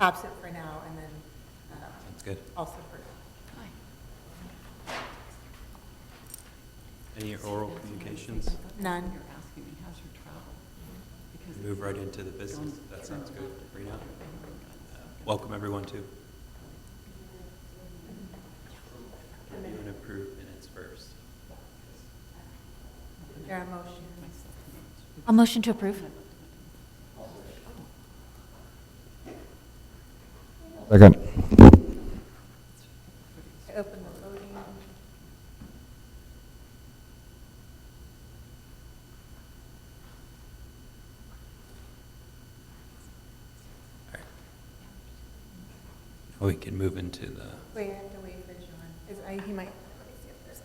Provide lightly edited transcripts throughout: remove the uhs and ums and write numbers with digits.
absent for now, and then Sounds good. also for. Any oral communications? None. You're asking me, how's your travel? Because Move right into the business. That sounds good. Rena? Welcome everyone too. Review and approve minutes first. Is there a motion? A motion to approve. Second. I open the voting. All right. Now we can move into the, Wait, I have to wait for John. He might, let me see if there's a.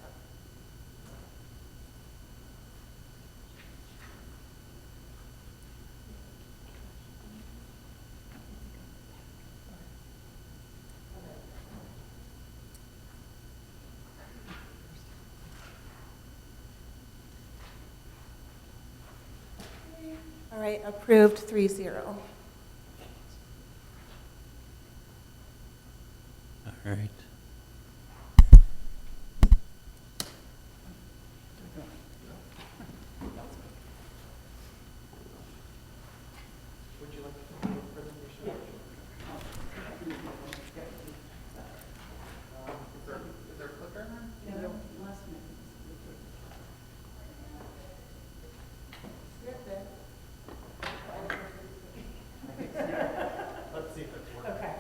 All right, approved 3-0. all right. Okay.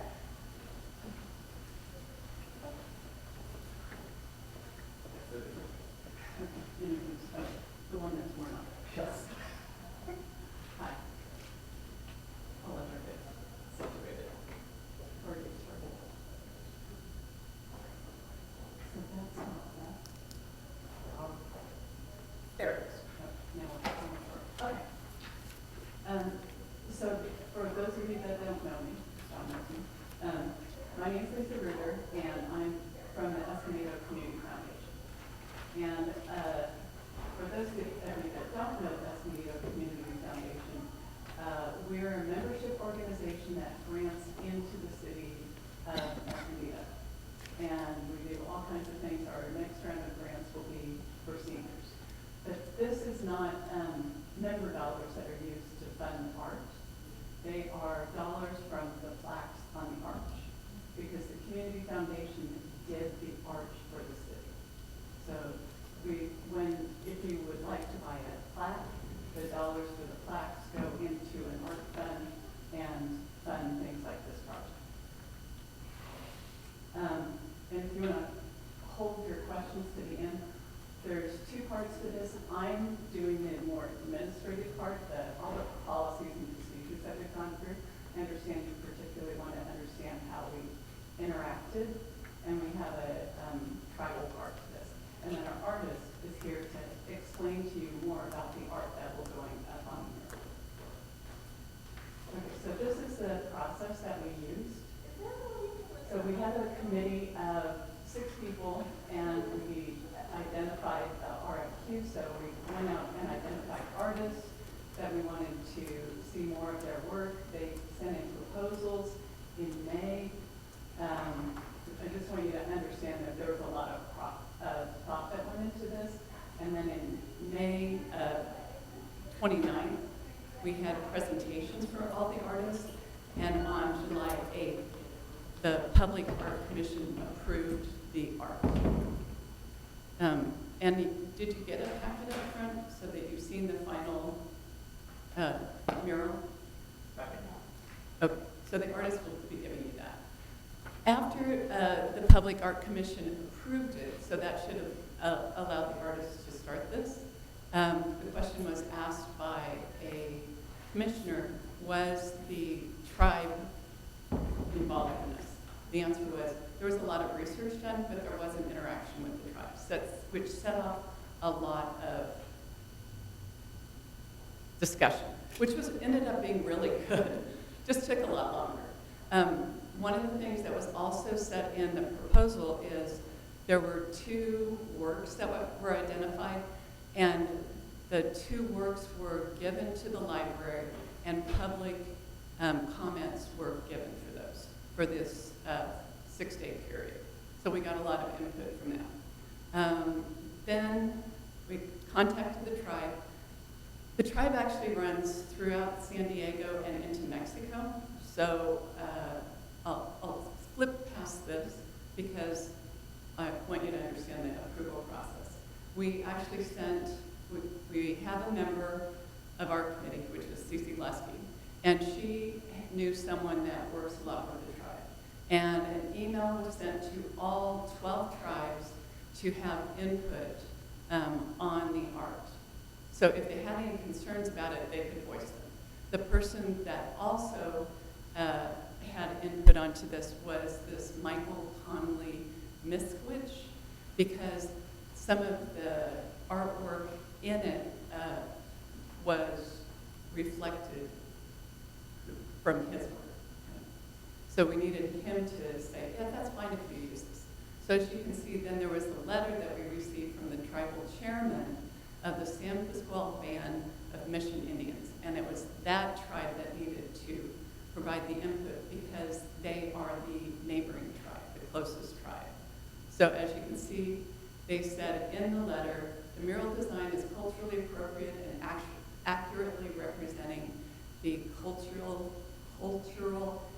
The one that's worn out. Yes. Hi. I'll let her get situated. Or get started. So that's not that. There it is. Now it's on the floor. Okay. So for those of you that don't know me, John knows me, my name is Lisa Ruger, and I'm from the Escondido Community Foundation. And for those of you that don't know the Escondido Community Foundation, we're a membership organization that grants into the city of Escondido. And we do all kinds of things. Our next round of grants will be for seniors. But this is not member dollars that are used to fund art. They are dollars from the plaques on the arch, because the Community Foundation did the arch for the city. So if you would like to buy a plaque, the dollars for the plaques go into an art fund and fund things like this project. And if you want to hold your questions to the end, there's two parts to this. I'm doing the more administrative part, all the policies and procedures that we've gone through. I understand you particularly want to understand how we interacted, and we have a tribal part to this. And then our artist is here to explain to you more about the art that will going up on the mural. Okay, so this is the process that we used. So we had a committee of 6 people, and we identified RFQ. So we went out and identified artists that we wanted to see more of their work. They sent in proposals in May. I just want you to understand that there was a lot of thought that went into this. And then in May 29th, we had presentations for all the artists. And on July 8th, the Public Art Commission approved the art. And did you get a packet up front so that you've seen the final mural? Okay, so the artist will be giving you that. After the Public Art Commission approved it, so that should have allowed the artist to start this, the question was asked by a commissioner, was the tribe involved in this? The answer was, there was a lot of research done, but there wasn't interaction with the tribes, which set off a lot of discussion, which ended up being really good. Just took a lot longer. One of the things that was also set in the proposal is there were 2 works that were identified, and the 2 works were given to the library, and public comments were given for those. for this 6-day period. So we got a lot of input from that. Then we contacted the tribe. The tribe actually runs throughout San Diego and into Mexico. So I'll flip past this because I want you to understand the approval process. We actually we have a member of our committee, which is Cece Lusky, and she knew someone that works a lot with the tribe. And an email was sent to all 12 tribes to have input on the art. So if they had any concerns about it, they could voice them. The person that also had input onto this was this Michael Connolly Miskwich, because some of the artwork in it was reflected from his work. So we needed him to say, yeah, that's fine if you use this. So as you can see, then there was a letter that we received from the tribal chairman of the San Pasqual Band of Mission Indians. And it was that tribe that needed to provide the input because they are the neighboring tribe, the closest tribe. So as you can see, they said in the letter, the mural design is culturally appropriate and accurately representing the cultural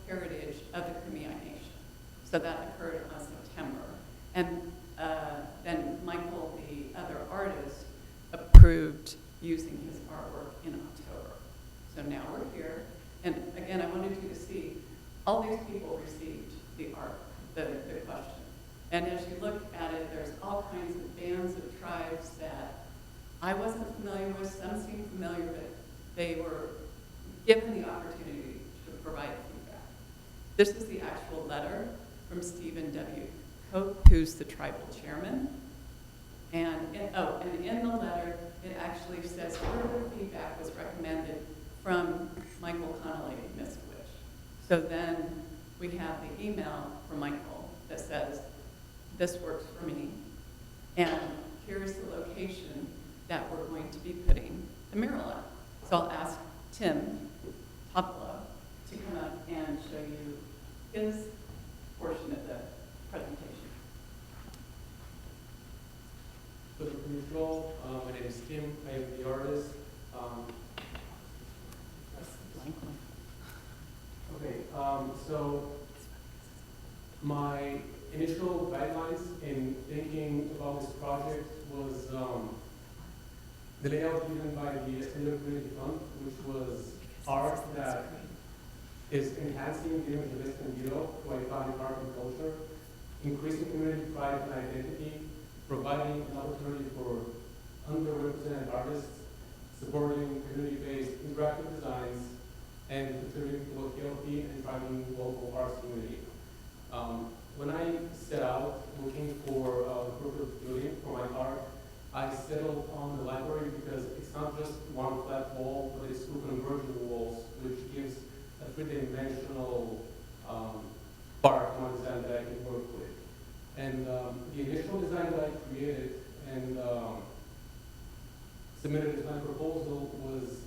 heritage of the Kumeyaay Nation. So that occurred on September. And then Michael, the other artist, approved using his artwork in October. So now we're here. And again, I wanted you to see, all these people received the art, the question. And as you look at it, there's all kinds of bands of tribes that I wasn't familiar with. Some seemed familiar, but they were given the opportunity to provide feedback. This is the actual letter from Stephen W. Cope, who's the tribal chairman. And in the letter, it actually says further feedback was recommended from Michael Connolly Miskwich. So then we have the email from Michael that says, this works for me, and here's the location that we're going to be putting the mural at. So I'll ask Tim Topolo to come up and show you his portion of the presentation. So the control, my name is Tim, I am the artist. So my initial guidelines in thinking about this project was the layout given by the Escondido Community Fund, which was art that is enhancing the image of Escondido by iconic art and culture, increasing community pride and identity, providing an opportunity for underrepresented artists, supporting community-based interactive designs, and contributing to a healthy and thriving local arts community. When I set out looking for the perfect building for my art, I settled on the library because it's not just one flat wall, but it's two converging walls, which gives a three-dimensional part to my design that I can work with. And the initial design that I created and submitted as my proposal was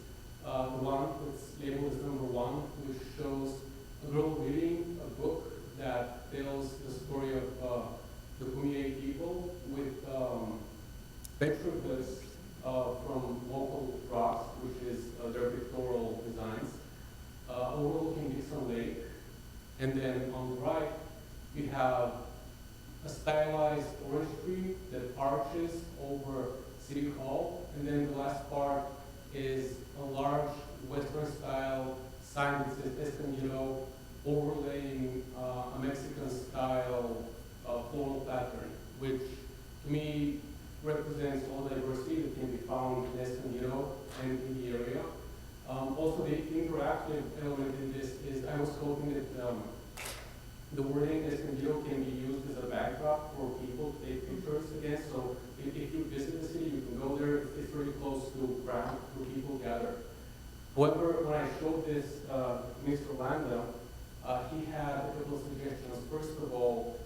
the one that's labeled as number 1, which shows a girl reading a book that tells the story of the Kumeyaay people with petroglyphs from local rocks, which is their pictorial designs, overlooking Dixon Lake. And then on the right, you have a stylized orange tree that arches over City Hall. And then the last part is a large Western-style sign that says Escondido, overlaying a Mexican-style floral pattern, which to me represents all the diversity that can be found in Escondido and in the area. Also, the interactive element in this is I was hoping that the wording Escondido can be used as a backdrop for people to take pictures against. So if you visit the city, you can go there. It's really close to ground where people gather. However, when I showed this to Mr. Landa, he had a couple of suggestions. First of all,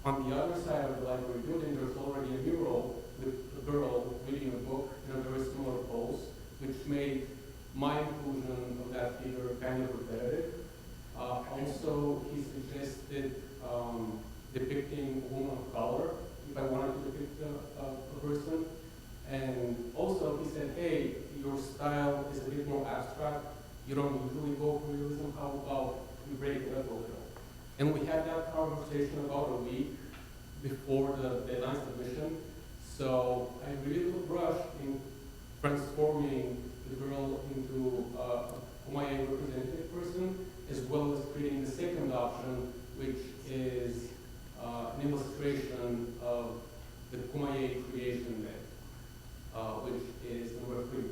on the other side of the library building, there's already a mural with a girl reading a book in a very similar pose, which made my inclusion of that figure kind of repetitive. Also, he suggested suggested depicting a woman of color if I wanted to depict a person. And also he said, hey, your style is a bit more abstract. You don't usually go for realism. How about we break it up a little? And we had that conversation about a week before the deadline submission. So I really took a brush in transforming the girl into a Kumeyaay representative person, as well as creating the second option, which is an illustration of the Kumeyaay creation myth, which is number 3.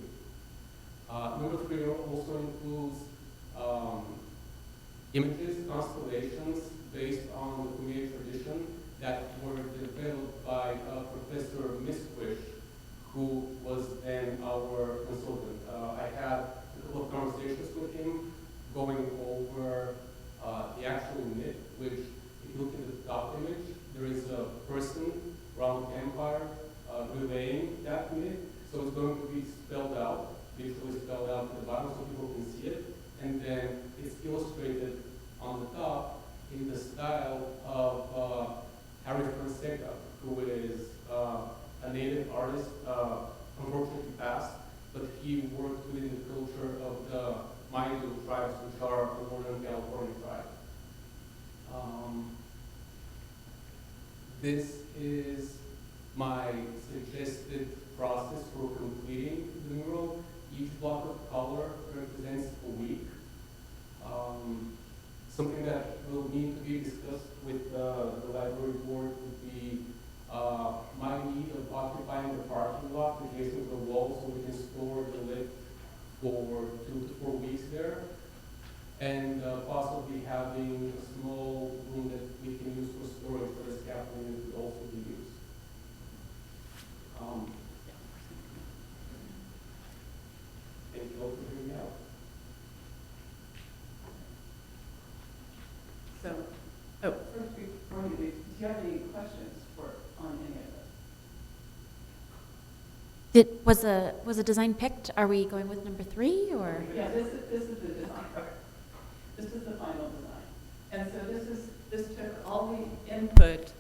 Number 3 also includes images, constellations based on the Kumeyaay tradition that were developed by Professor Misquish, who was then our consultant. I had a couple of conversations with him going over the actual myth, which if you look at the top image, there is a person around the empire relaying that myth. So it's going to be spelled out, visually spelled out at the bottom so people can see it. And then it's illustrated on the top in the style of Harry Fonseca, who is a native artist, unfortunately passed, but he worked within the culture of the Maidu tribes, which are a Northern California tribe. This is my suggested process for completing the mural. Each block of color represents a week. Something that will need to be discussed with the library board would be my need of occupying the parking lot adjacent to the wall so we can store the lift for 2 to 4 weeks there, and possibly having a small room that we can use for storage for the scaffolding that could also be used. Thank you all for hearing me out. So, first before you leave, do you have any questions on any of this? Was a design picked? Are we going with number 3 or? Yeah, this is the design. This is the final design. And so this took all the input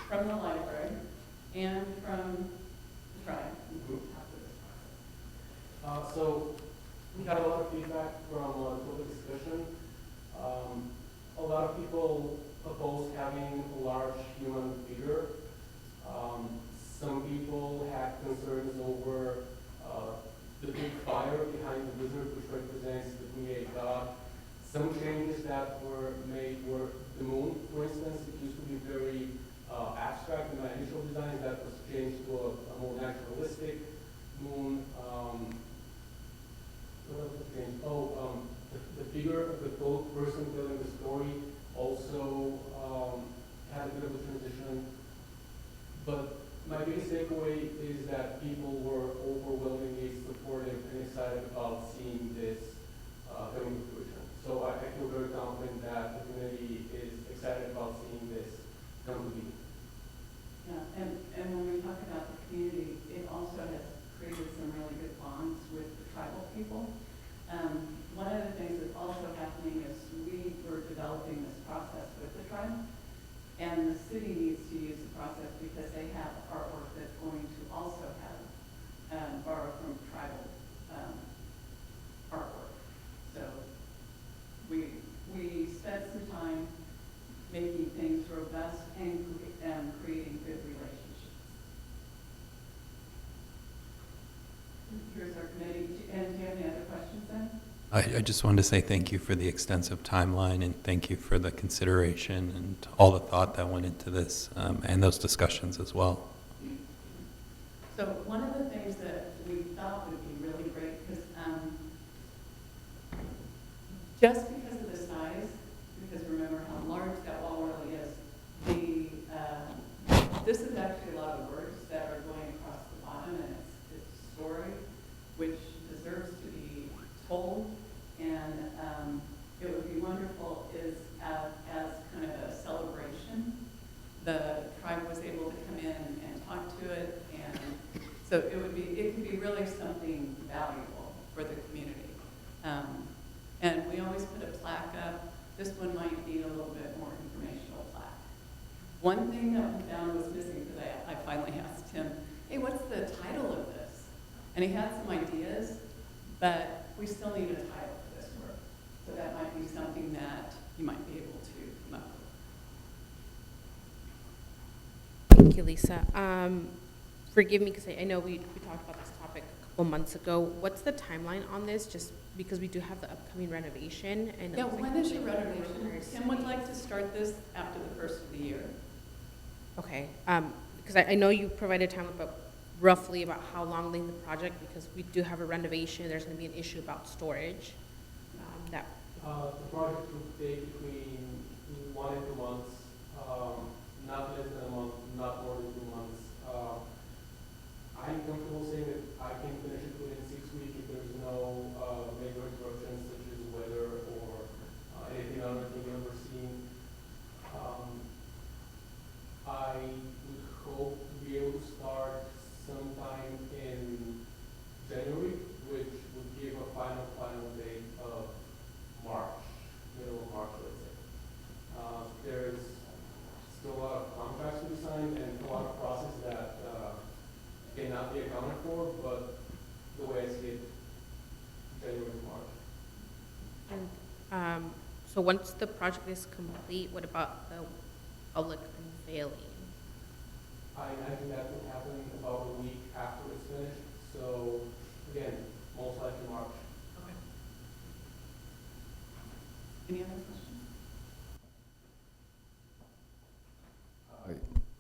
from the library and from the tribe. So we had a lot of feedback from the public discussion. A lot of people opposed having a large human figure. Some people had concerns over the big fire behind the wizard, which represents the Kumeyaay god. Some changes that were made were the moon, for instance. It used to be very abstract in my initial designs. That was changed to a more naturalistic moon. What else was changed? The figure of the person telling the story also had a bit of a transition. But my biggest takeaway is that people were overwhelmingly supportive and excited about seeing this coming to fruition. So I feel very confident that the community is excited about seeing this come to be. Yeah, and when we talk about the community, it also has created some really good bonds with the tribal people. One of the things that's also happening is we were developing this process with the tribe, and the city needs to use the process because they have artwork that's going to also have borrow from tribal artwork. So we spent some time making things robust and creating good relationships. Here's our committee. And do you have any other questions then? I just wanted to say thank you for the extensive timeline and thank you for the consideration and all the thought that went into this and those discussions as well. So one of the things that we thought would be really great, because just because of the size, because remember how large that wall really is, this is actually a lot of words that are going across the bottom, and it's a story which deserves to be told. And it would be wonderful is as kind of a celebration, the tribe was able to come in and talk to it, and so it could be really something valuable for the community. And we always put a plaque up. This one might need a little bit more information. One thing that we found was missing today, I finally asked him, hey, what's the title of this? And he had some ideas, but we still need a title for this work. So that might be something that you might be able to come up with. Thank you, Lisa. Forgive me because I know we talked about this topic a couple months ago. What's the timeline on this? Just because we do have the upcoming renovation and. Yeah, it looks when like is your the building renovation? requires Tim would space. like to start this after the first of the year. Okay, because I know you provided time about roughly about how long the project, because we do have a renovation, there's gonna be an issue about storage. That, The project would take between 1 and 2 months, not less than a month, not more than 2 months. I'm comfortable saying that I can finish it within 6 weeks if there's no major interruptions such as weather or anything unforeseen. I would hope to be able to start sometime in January, which would give a final date of March, middle of March, let's say. There's still a lot of contracts to be signed and a lot of process that cannot be accounted for, but the way I see it, January to March. and, so once the project is complete, what about the public unveiling? I imagine that would happen about a week after it's finished, so again, most likely March. Okay. Any other questions?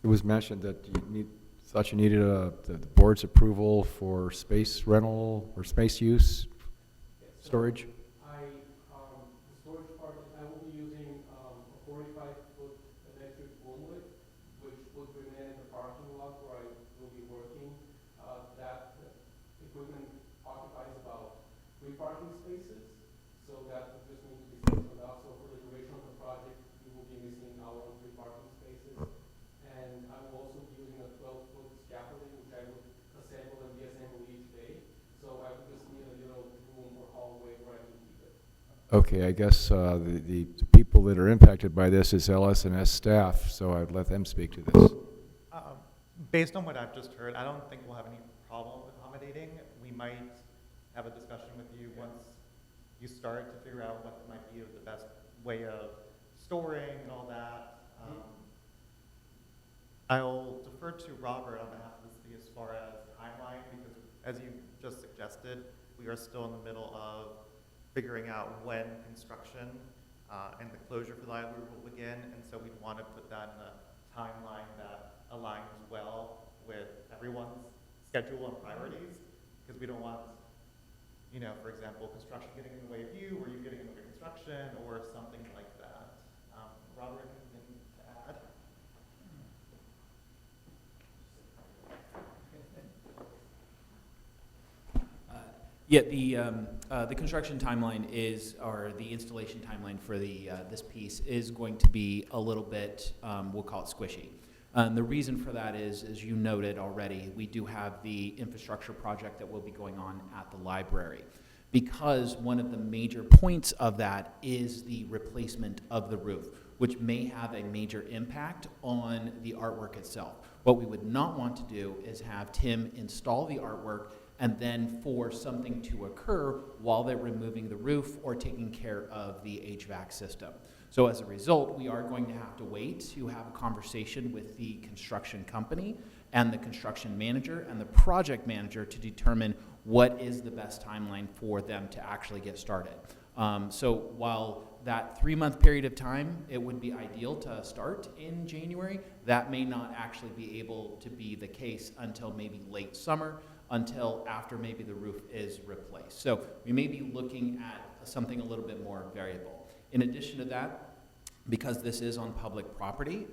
It was mentioned that you needed the board's approval for space rental or space use, storage? The storage part, I will be using a 45-foot electric conduit, which would remain in the parking lot where I will be working. That equipment occupies about 3 parking spaces, so that would just need to be sectioned out. So for the duration of the project, we will be missing our own 3 parking spaces. And I will also be using a 12-foot scaffolding, which I would assemble and deassemble each day. So I would just need a little room or hallway where I can keep it. Okay, I guess the people that are impacted by this is LS&S staff, so I'd let them speak to this. Based on what I've just heard, I don't think we'll have any problem accommodating. We might have a discussion with you once you start to figure out what might be the best way of storing and all that. I'll defer to Robert on behalf of the city as far as timeline, because as you just suggested, we are still in the middle of figuring out when construction and the closure for the library will begin, and so we'd want to put that in a timeline that aligns well with everyone's schedule and priorities, because we don't want, for example, construction getting in the way of you, or you getting in the way of construction, or something like that. Robert, anything to add? Yeah, the construction timeline or the installation timeline for this piece is going to be a little bit, we'll call it squishy. The reason for that is, as you noted already, we do have the infrastructure project that will be going on at the library. Because one of the major points of that is the replacement of the roof, which may have a major impact on the artwork itself. What we would not want to do is have Tim install the artwork and then for something to occur while they're removing the roof or taking care of the HVAC system. So as a result, we are going to have to wait to have a conversation with the construction company and the construction manager and the project manager to determine what is the best timeline for them to actually get started. So while that 3-month period of time, it would be ideal to start in January, that may not actually be able to be the case until maybe late summer, until after maybe the roof is replaced. So we may be looking at something a little bit more variable. In addition to that, because this is on public property,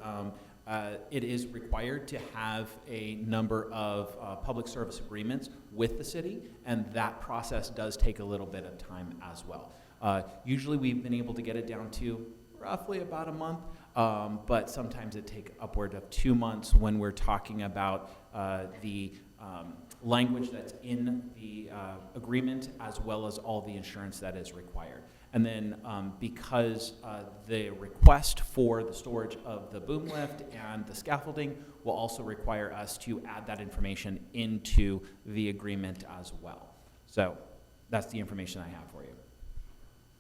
it is required to have a number of public service agreements with the city, and that process does take a little bit of time as well. Usually we've been able to get it down to roughly about a month, but sometimes it takes upward of 2 months when we're talking about the language that's in the agreement, as well as all the insurance that is required. And then because the request for the storage of the boom lift and the scaffolding will also require us to add that information into the agreement as well. So that's the information I have for you.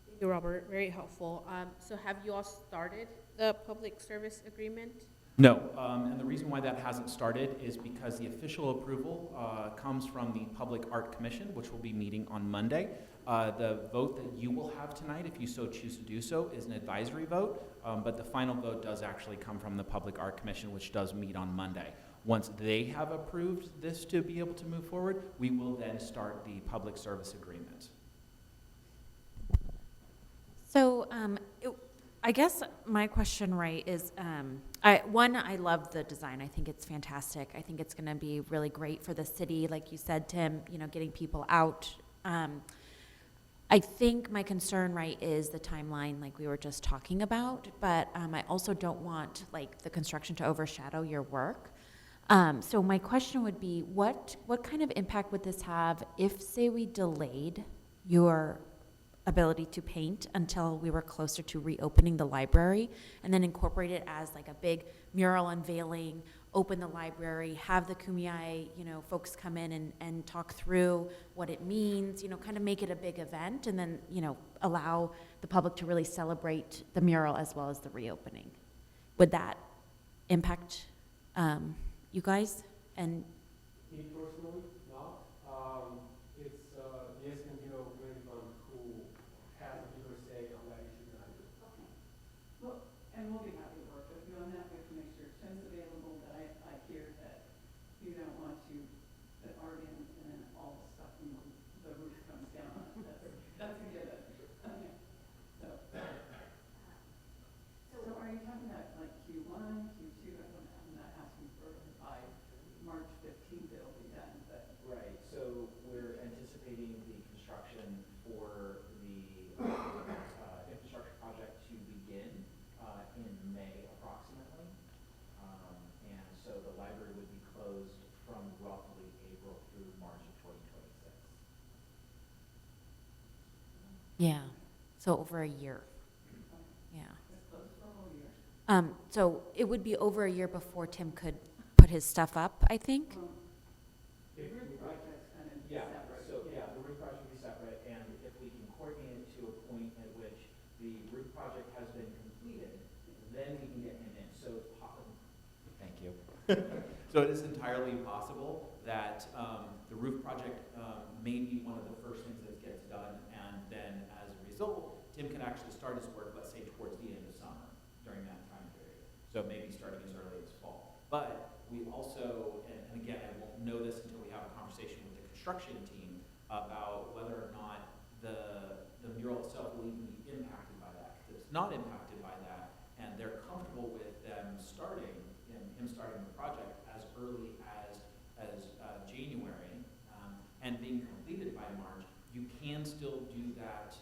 Thank you, Robert. Very helpful. So have you all started the public service agreement? No, and the reason why that hasn't started is because the official approval comes from the Public Art Commission, which will be meeting on Monday. The vote that you will have tonight, if you so choose to do so, is an advisory vote, but the final vote does actually come from the Public Art Commission, which does meet on Monday. Once they have approved this to be able to move forward, we will then start the public service agreement. So, I guess my question, right, is, I love the design. I think it's fantastic. I think it's going to be really great for the city, like you said, Tim, getting people out. I think my concern, right, is the timeline, like we were just talking about, but I also don't want, like, the construction to overshadow your work. So my question would be, what kind of impact would this have if, say, we delayed your ability to paint until we were closer to reopening the library, and then incorporate it as like a big mural unveiling, open the library, have the Kumeyaay, folks come in and talk through what it means, kind of make it a big event, and then, allow the public to really celebrate the mural as well as the reopening. Would that impact you guys? And Me personally, not. It's the Escondido Library Fund who has a bigger say on that issue than I do. Well, and we'll be happy to work with you on that. We have to make sure Tim's available, but I hear that you don't want to, that art in and then all the stuff from the roof comes down. That's a given. Okay. So are you talking about like Q1, Q2? I'm not asking for by March 15th it'll be done, but. Right, so we're anticipating the construction for the infrastructure project to begin in May approximately. And so the library would be closed from roughly April through March of 2026. yeah, so over a year. Yeah. It's closed for a whole year. So it would be over a year before Tim could put his stuff up, I think. The roof project's kind of Yeah, separate. so, yeah, the roof project will be separate, and if we can coordinate it to a point at which the roof project has been completed, then we can get him in, so it's possible. Thank you. So it is entirely possible that the roof project may be one of the first things that gets done, and then as a result, Tim can actually start his work, let's say, towards the end of summer, during that time period. So maybe starting as early as fall. But we also, and again, I won't know this until we have a conversation with the construction team about whether or not the mural itself will even be impacted by that. If it's not impacted by that, and they're comfortable with them starting, him starting the project as early as January, and being completed by March, you can still do that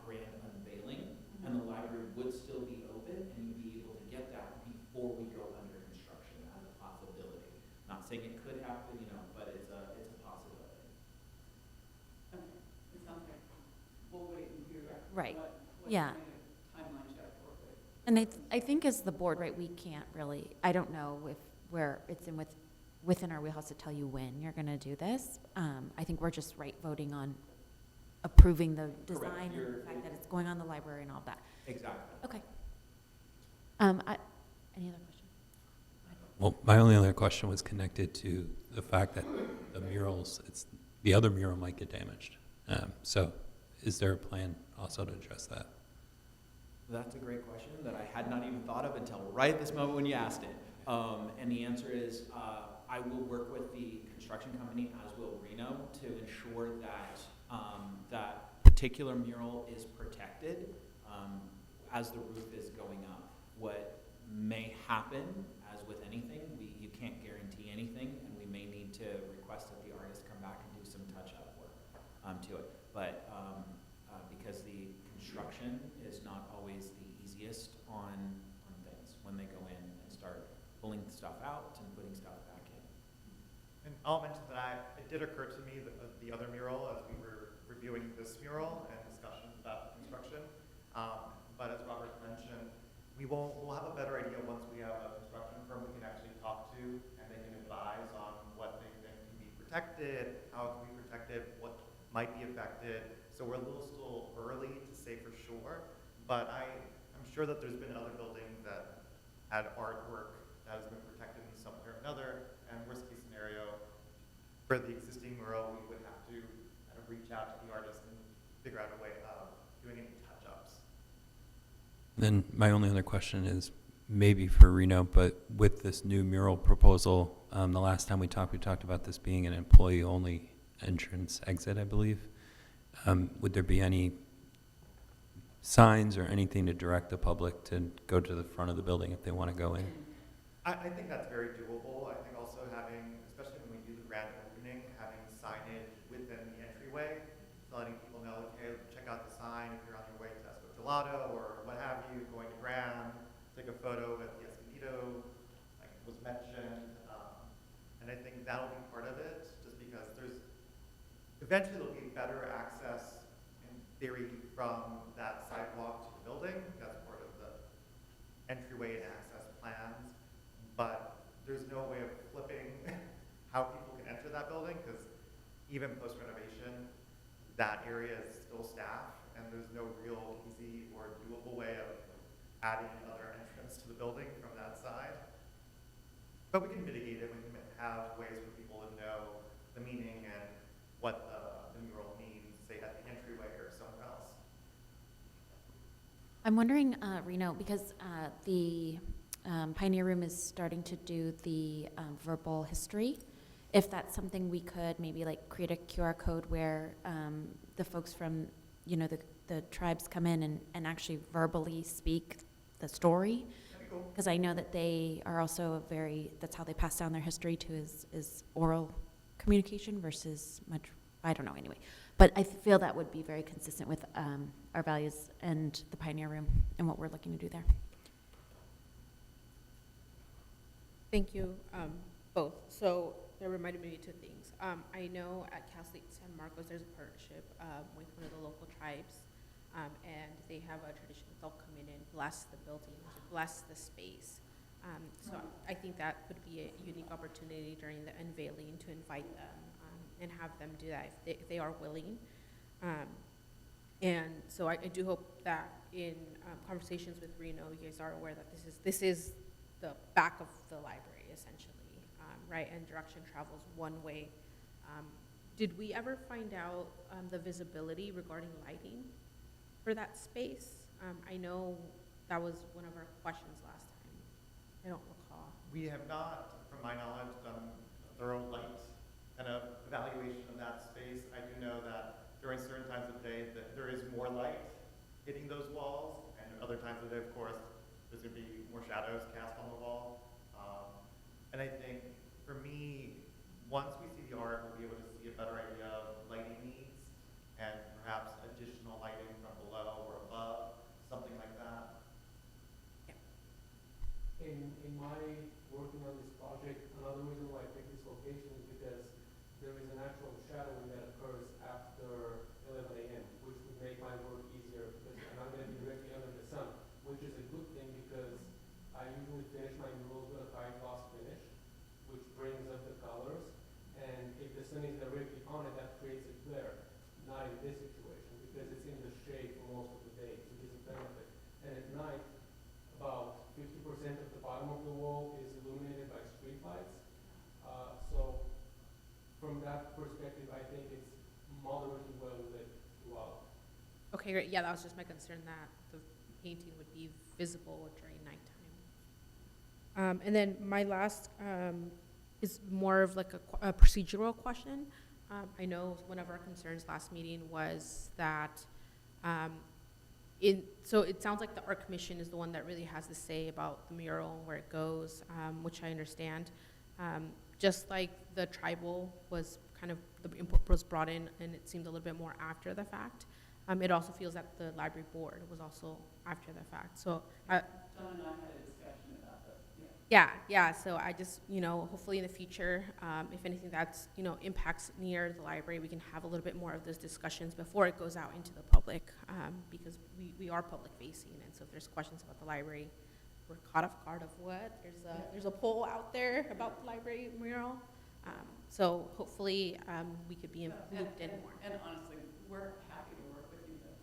grand unveiling, and the library would still be open, and you'd be able to get that before we go under construction as a possibility. Not saying it could happen, but it's a possibility. Okay, it sounds like we'll wait and hear Right. what Yeah. kind of timeline you have to work with. And I think as the board, right, we can't really, I don't know if where it's within our wheelhouse to tell you when you're going to do this. I think we're just voting on approving the design and the fact that it's going on the library and all of that. Exactly. Okay. Any other questions? Well, my only other question was connected to the fact that the murals, the other mural might get damaged. So is there a plan also to address that? That's a great question that I had not even thought of until right at this moment when you asked it. And the answer is, I will work with the construction company, as will Reno, to ensure that that particular mural is protected as the roof is going up. What may happen, as with anything, you can't guarantee anything, and we may need to request that the artist come back and do some touch-up work to it. But because the construction is not always the easiest on things when they go in and start pulling stuff out and putting stuff back in. And I'll mention that it did occur to me that the other mural, as we were reviewing this mural and discussions about the construction we'll have a better idea once we have a construction firm we can actually talk to, and they can advise on what they think can be protected, how it can be protected, what might be affected. So we're a little still early to say for sure, but I'm sure that there's been other buildings that had artwork that has been protected in some way or another, and worst case scenario, for the existing mural, we would have to kind of reach out to the artist and figure out a way of doing any touch-ups. Then my only other question is maybe for Reno, but with this new mural proposal, the last time we talked about this being an employee-only entrance exit, I believe. Would there be any signs or anything to direct the public to go to the front of the building if they want to go in? I think that's very doable. I think also having, especially when we do the grand opening, having signage within the entryway, so letting people know, okay, check out the sign if you're on your way to Esco Gelato or what have you, going to Grand, take a photo at the Escondido, like was mentioned. And I think that'll be part of it, just because eventually there'll be better access in theory from that sidewalk to the building. That's part of the entryway and access plans. But there's no way of flipping how people can enter that building, because even post-renovation, that area is still staffed, and there's no real easy or doable way of adding another entrance to the building from that side. But we can mitigate it. We can have ways for people to know the meaning and what the mural means, say at the entryway or somewhere else. I'm wondering, Reno, because the Pioneer Room is starting to do the verbal history, if that's something we could maybe like create a QR code where the folks from, you know, the tribes come in and actually verbally speak the story. Because I know that they are also that's how they pass down their history too, is oral communication versus much, I don't know anyway. But I feel that would be very consistent with our values and the Pioneer Room and what we're looking to do there. Thank you, both. So that reminded me of two things. I know at Cal State San Marcos, there's a partnership with one of the local tribes, and they have a tradition. They'll come in and bless the building, bless the space. So I think that would be a unique opportunity during the unveiling to invite them and have them do that if they are willing. And so I do hope that in conversations with Reno, you guys are aware that this is the back of the library, essentially, right? And direction travels one way. Did we ever find out the visibility regarding lighting for that space? I know that was one of our questions last time. I don't recall. We have not, from my knowledge, done a thorough light kind of evaluation of that space. I do know that during certain times of day that there is more light hitting those walls, and other times of day, of course, there's going to be more shadows cast on the wall. And I think, for me, once we see the art, we'll be able to see a better idea of lighting needs and perhaps additional lighting from below or above, something like that. In my working on this project, another reason why I picked this location is because there is an actual shadowing that occurs after 11 a.m., which would make my work easier because I'm not going to be directly under the sun, which is a good thing because I usually finish my murals with a high gloss finish, which brings up the colors, and if the sun is directly on it, that creates a glare. Not in this situation because it's in the shade for most of the day, which is a benefit. And at night, about 50% of the bottom of the wall is illuminated by street lights. So from that perspective, I think it's moderately well lit throughout. Okay, great. Yeah, that was just my concern that the painting would be visible during nighttime. And then my last is more of like a procedural question. I know one of our concerns last meeting was that so it sounds like the art commission is the one that really has the say about the mural and where it goes, which I understand. Just like the tribal was kind of, the input was brought in and it seemed a little bit more after the fact. It also feels that the library board was also after the fact. So John and I had a discussion about this, yeah, so I just, hopefully in the future, if anything that's, impacts near the library, we can have a little bit more of those discussions before it goes out into the public, because we are public facing, and so if there's questions about the library, we're caught off guard of what, there's a poll out there about the library mural. So hopefully, we could be looped in more. And honestly, we're happy to work with you, but,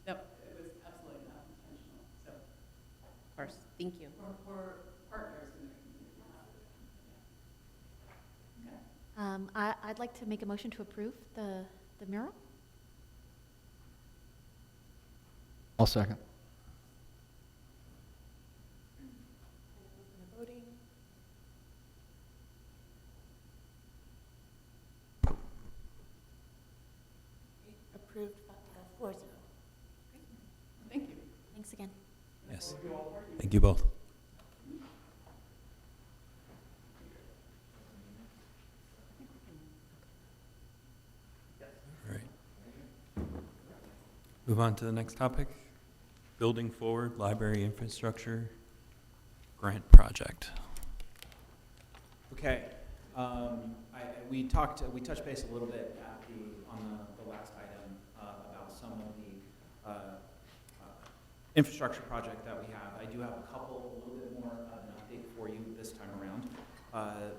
no, it was absolutely not intentional. So Of course, thank you. we're partners in the community. Okay. I'd like to make a motion to approve the mural. I'll second. Voting. Approved 4-0. Thank you. Thanks again. Yes. Thank you both. All right. Move on to the next topic. Building forward library infrastructure grant project. Okay, we touched base a little bit on the last item about some of the infrastructure project that we have. I do have a little bit more of an update for you this time around.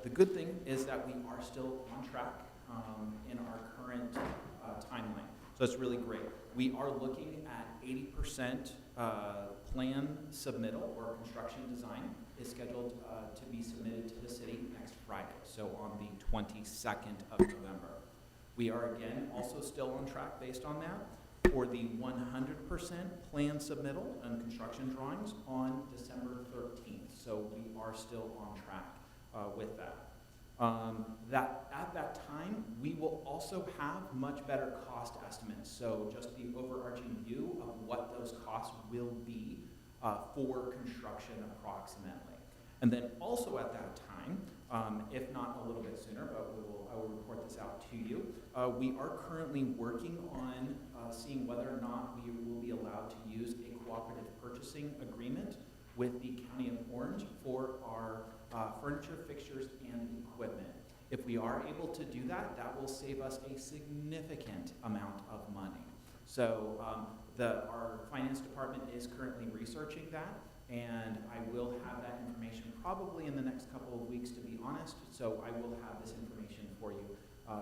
The good thing is that we are still on track in our current timeline, so it's really great. We are looking at 80% plan submittal or construction design is scheduled to be submitted to the city next Friday, so on the 22nd of November. We are again also still on track based on that for the 100% plan submittal and construction drawings on December 13th. So we are still on track with that. At that time, we will also have much better cost estimates. So just the overarching view of what those costs will be for construction approximately. And then also at that time, if not a little bit sooner, but I will report this out to you, we are currently working on seeing whether or not we will be allowed to use a cooperative purchasing agreement with the County of Orange for our furniture, fixtures, and equipment. If we are able to do that, that will save us a significant amount of money. So our finance department is currently researching that, and I will have that information probably in the next couple of weeks, to be honest. So I will have this information for you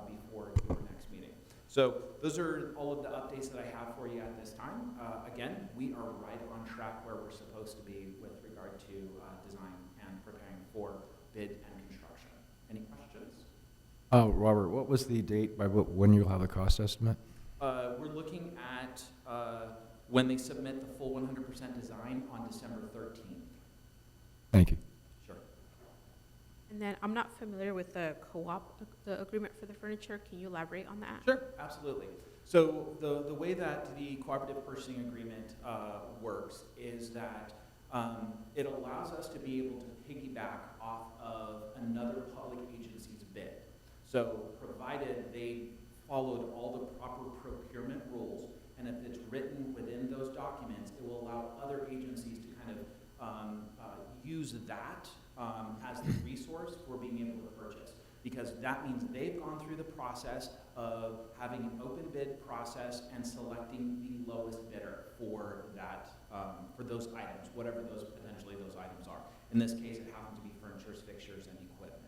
before your next meeting. So those are all of the updates that I have for you at this time. Again, we are right on track where we're supposed to be with regard to design and preparing for bid and construction. Any questions? Robert, what was the date by when you'll have a cost estimate? We're looking at when they submit the full 100% design on December 13th. Thank you. Sure. And then I'm not familiar with the the agreement for the furniture. Can you elaborate on that? Sure, absolutely. So the way that the cooperative purchasing agreement works is that it allows us to be able to piggyback off of another public agency's bid. So provided they followed all the proper procurement rules, and if it's written within those documents, it will allow other agencies to kind of use that as the resource for being able to purchase. Because that means they've gone through the process of having an open bid process and selecting the lowest bidder for that, for those items, whatever potentially those items are. In this case, it happens to be furniture, fixtures, and equipment.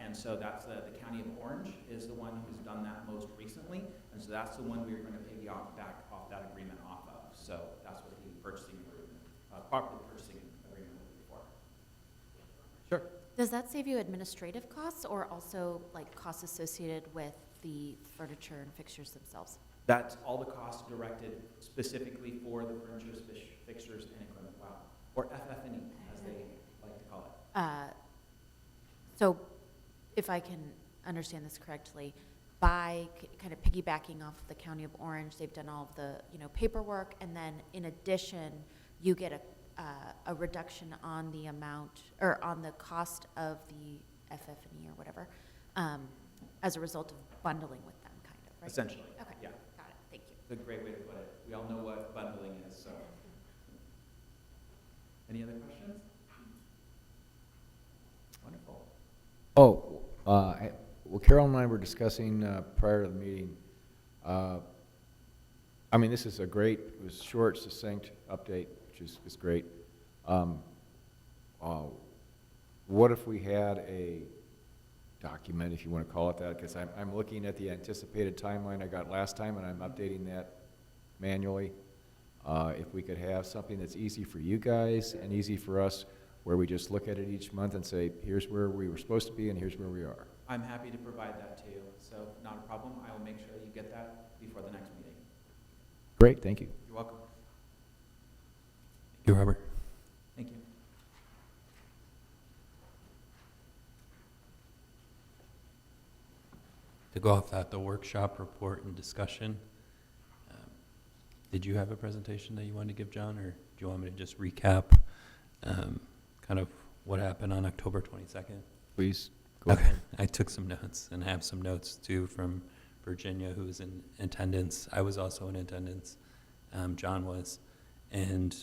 And so that's the County of Orange is the one who's done that most recently, and so that's the one we're going to piggyback off that agreement off of. So that's what the purchasing agreement, cooperative purchasing agreement will be for. Sure. Does that save you administrative costs or also like costs associated with the furniture and fixtures themselves? That's all the costs directed specifically for the furniture, fixtures, and equipment. Wow. Or FF&E, as they like to call it. So if I can understand this correctly, by kind of piggybacking off the County of Orange, they've done all of the paperwork, and then in addition, you get a reduction on the amount or on the cost of the FF&E or whatever as a result of bundling with them, kind of, right? Essentially. Okay. Yeah. Got it. Thank you. It's a great way to put it. We all know what bundling is, so. Any other questions? Wonderful. Oh, well, Carol and I were discussing prior to the meeting. I mean, this is it was short, succinct update, which is great. Um, uh, What if we had a document, if you want to call it that, because I'm looking at the anticipated timeline I got last time, and I'm updating that manually. If we could have something that's easy for you guys and easy for us, where we just look at it each month and say, here's where we were supposed to be and here's where we are. I'm happy to provide that to you, so not a problem. I will make sure that you get that before the next meeting. Great, thank you. You're welcome. Thank you, Robert. Thank you. To go off that, the workshop report and discussion, did you have a presentation that you wanted to give, John, or do you want me to just recap kind of what happened on October 22nd? Please, go Okay. ahead. I took some notes and have some notes too from Virginia, who was in attendance. I was also in attendance. John was. And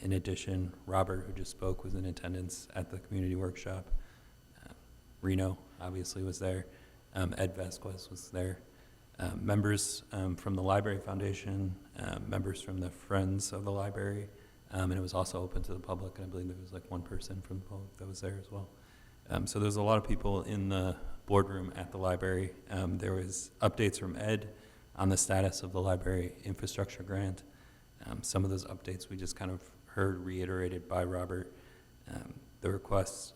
in addition, Robert, who just spoke, was in attendance at the community workshop. Reno obviously was there. Ed Vasquez was there. Members from the Library Foundation, members from the Friends of the Library, and it was also open to the public, and I believe there was like one person from the public that was there as well. So there's a lot of people in the boardroom at the library. There was updates from Ed on the status of the library infrastructure grant. Some of those updates we just kind of heard reiterated by Robert. The requests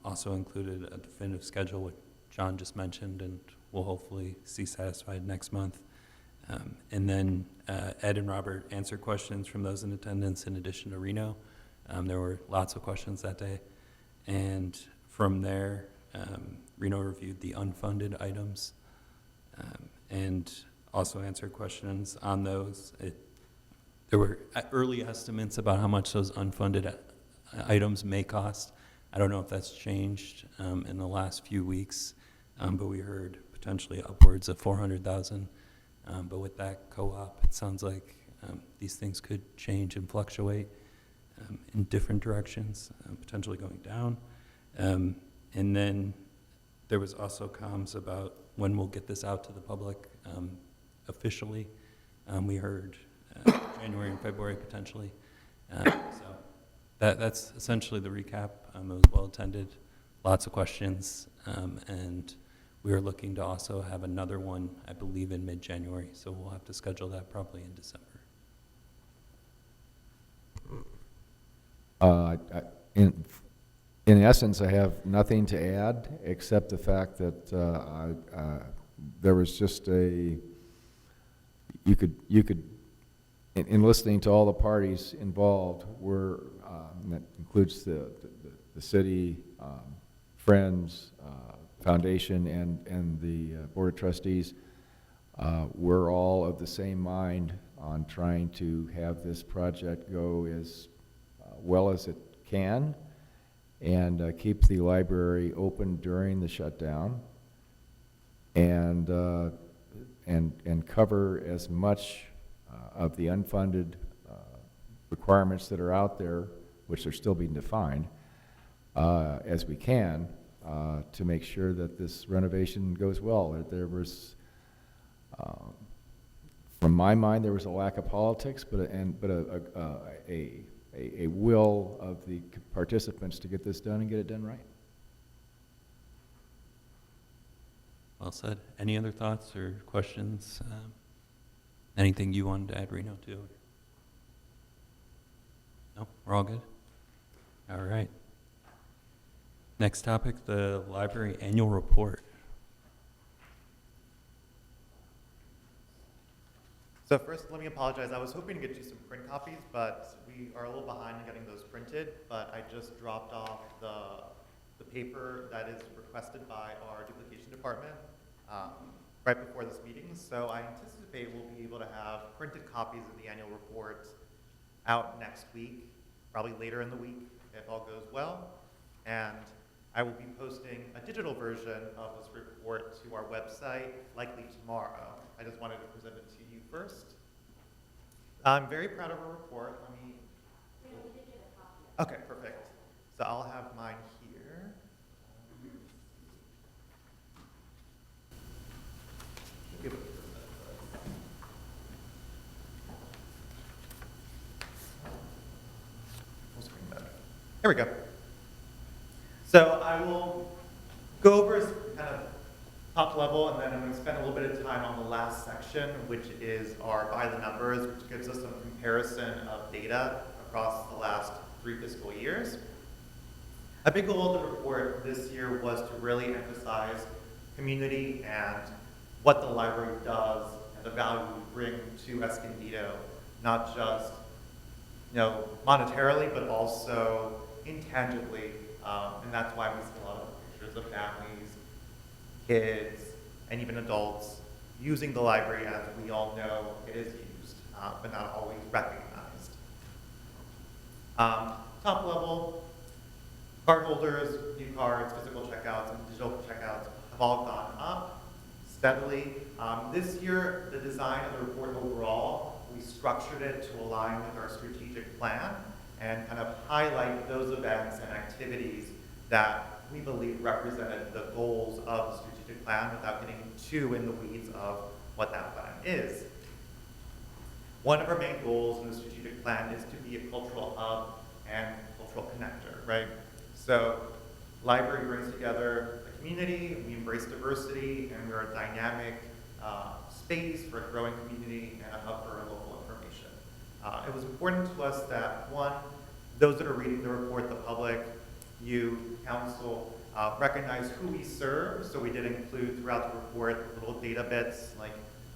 also included a definitive schedule, which John just mentioned, and we'll hopefully see satisfied next month. And then Ed and Robert answered questions from those in attendance in addition to Reno. There were lots of questions that day. And from there, Reno reviewed the unfunded items and also answered questions on those. There were early estimates about how much those unfunded items may cost. I don't know if that's changed in the last few weeks, but we heard potentially upwards of $400,000. But with that co-op, it sounds like these things could change and fluctuate in different directions, potentially going down. And then there was also comms about when we'll get this out to the public officially. We heard January and February potentially. So that's essentially the recap. It was well attended, lots of questions, and we are looking to also have another one, I believe, in mid-January. So we'll have to schedule that probably in December. In essence, I have nothing to add except the fact that there was just you could in listening to all the parties involved, that includes the city, Friends, Foundation, and the Board of Trustees, we're all of the same mind on trying to have this project go as well as it can, and keep the library open during the shutdown, and cover as much of the unfunded requirements that are out there, which are still being defined, as we can, to make sure that this renovation goes well. There was, from my mind, there was a lack of politics, but a will of the participants to get this done and get it done right. Well said. Any other thoughts or questions? Anything you wanted to add, Reno, to? No, we're all good? All right. Next topic, the library annual report. So first, let me apologize. I was hoping to get you some print copies, but we are a little behind in getting those printed. But I just dropped off the paper that is requested by our duplication department right before this meeting. So I anticipate we'll be able to have printed copies of the annual report out next week, probably later in the week if all goes well. And I will be posting a digital version of this report to our website, likely tomorrow. I just wanted to present it to you first. I'm very proud of our report. Let me. Okay, perfect. So I'll have mine here. Give it full screen mode. There we go. So I will go over kind of top level, and then I'm going to spend a little bit of time on the last section, which is our by the numbers, which gives us some comparison of data across the last 3 fiscal years. A big goal of the report this year was to really emphasize community and what the library does and the value we bring to Escondido, not just monetarily, but also intangibly. And that's why we see a lot of pictures of families, kids, and even adults using the library as we all know it is used, but not always recognized. Top level, cardholders, new cards, physical checkouts, and digital checkouts have all gone up steadily. This year, the design of the report overall, we structured it to align with our strategic plan and kind of highlight those events and activities that we believe represented the goals of the strategic plan without getting too in the weeds of what that plan is. One of our main goals in the strategic plan is to be a cultural hub and cultural connector, right? So library brings together the community, we embrace diversity, and we're a dynamic space for a growing community and a hub for local information. It was important to us that, one, those that are reading the report, the public, you, council, recognize who we serve. So we did include throughout the report little data bits like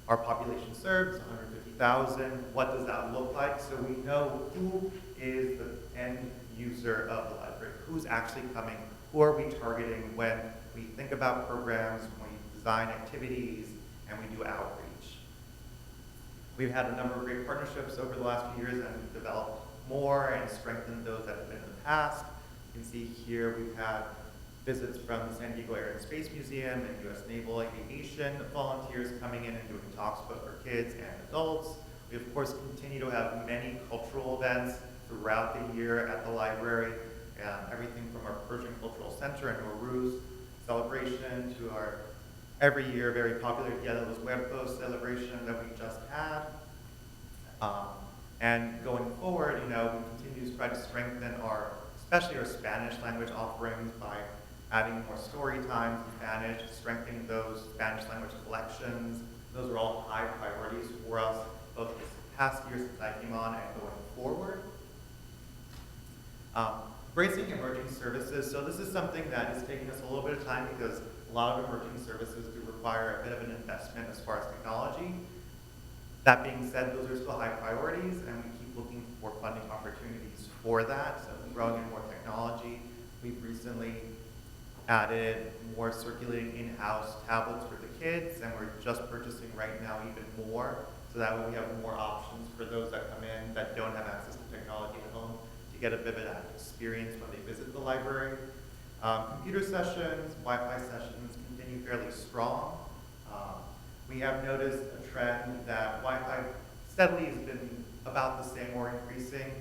our population served, 150,000. What does that look like? So we know who is the end user of the library, who's actually coming, who are we targeting when we think about programs, when we design activities, and we do outreach. We've had a number of great partnerships over the last few years, and we've developed more and strengthened those that have been in the past. You can see here we've had visits from the San Diego Air and Space Museum and U.S. Naval Aviation volunteers coming in and doing talks both for kids and adults. We, of course, continue to have many cultural events throughout the year at the library, everything from our Persian Cultural Center and Nowruz celebration to our every year very popular Dia de los Muertos celebration that we just had. And going forward, we continue to try to strengthen especially our Spanish language offerings by adding more story times in Spanish, strengthening those Spanish language collections. Those are all high priorities for us, both this past year since I came on and going forward. Embracing emerging services. So this is something that is taking us a little bit of time because a lot of emerging services do require a bit of an investment as far as technology. That being said, those are still high priorities, and we keep looking for funding opportunities for that. So growing in more technology. We've recently added more circulating in-house tablets for the kids, and we're just purchasing right now even more, so that way we have more options for those that come in that don't have access to technology at home to get a bit of that experience when they visit the library. Computer sessions, Wi-Fi sessions continue fairly strong. We have noticed a trend that Wi-Fi steadily has been about the same or increasing.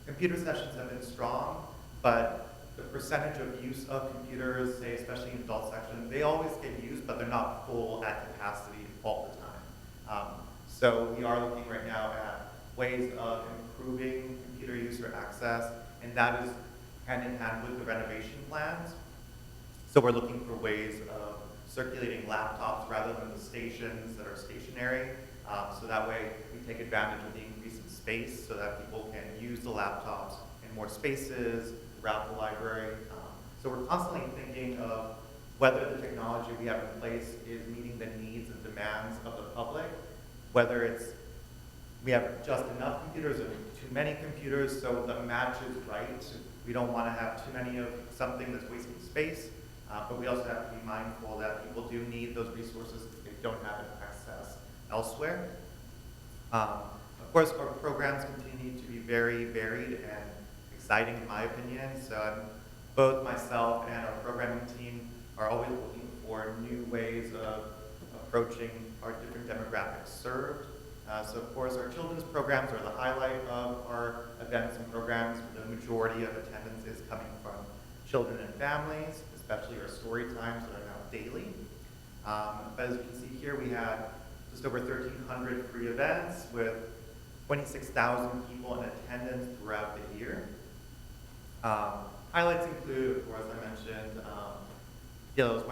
Computer sessions have been strong, but the percentage of use of computers, say especially in adult section, they always get used, but they're not full at capacity all the time. So we are looking right now at ways of improving computer user access, and that is hand in hand with the renovation plans. So we're looking for ways of circulating laptops rather than the stations that are stationary. So that way we take advantage of the increase in space so that people can use the laptops in more spaces throughout the library. So we're constantly thinking of whether the technology we have in place is meeting the needs and demands of the public, whether it's we have just enough computers or too many computers, so the match is right. We don't want to have too many of something that's wasting space, but we also have to be mindful that people do need those resources if they don't have access elsewhere. Of course, our programs continue to be very varied and exciting in my opinion, so both myself and our programming team are always looking for new ways of approaching our different demographics served. So of course our children's programs are the highlight of our events and programs. The majority of attendance is coming from children and families, especially our story times that are now daily. But as you can see here, we had just over 1,300 free events with 26,000 people in attendance throughout the year. Highlights include, of course, I mentioned, those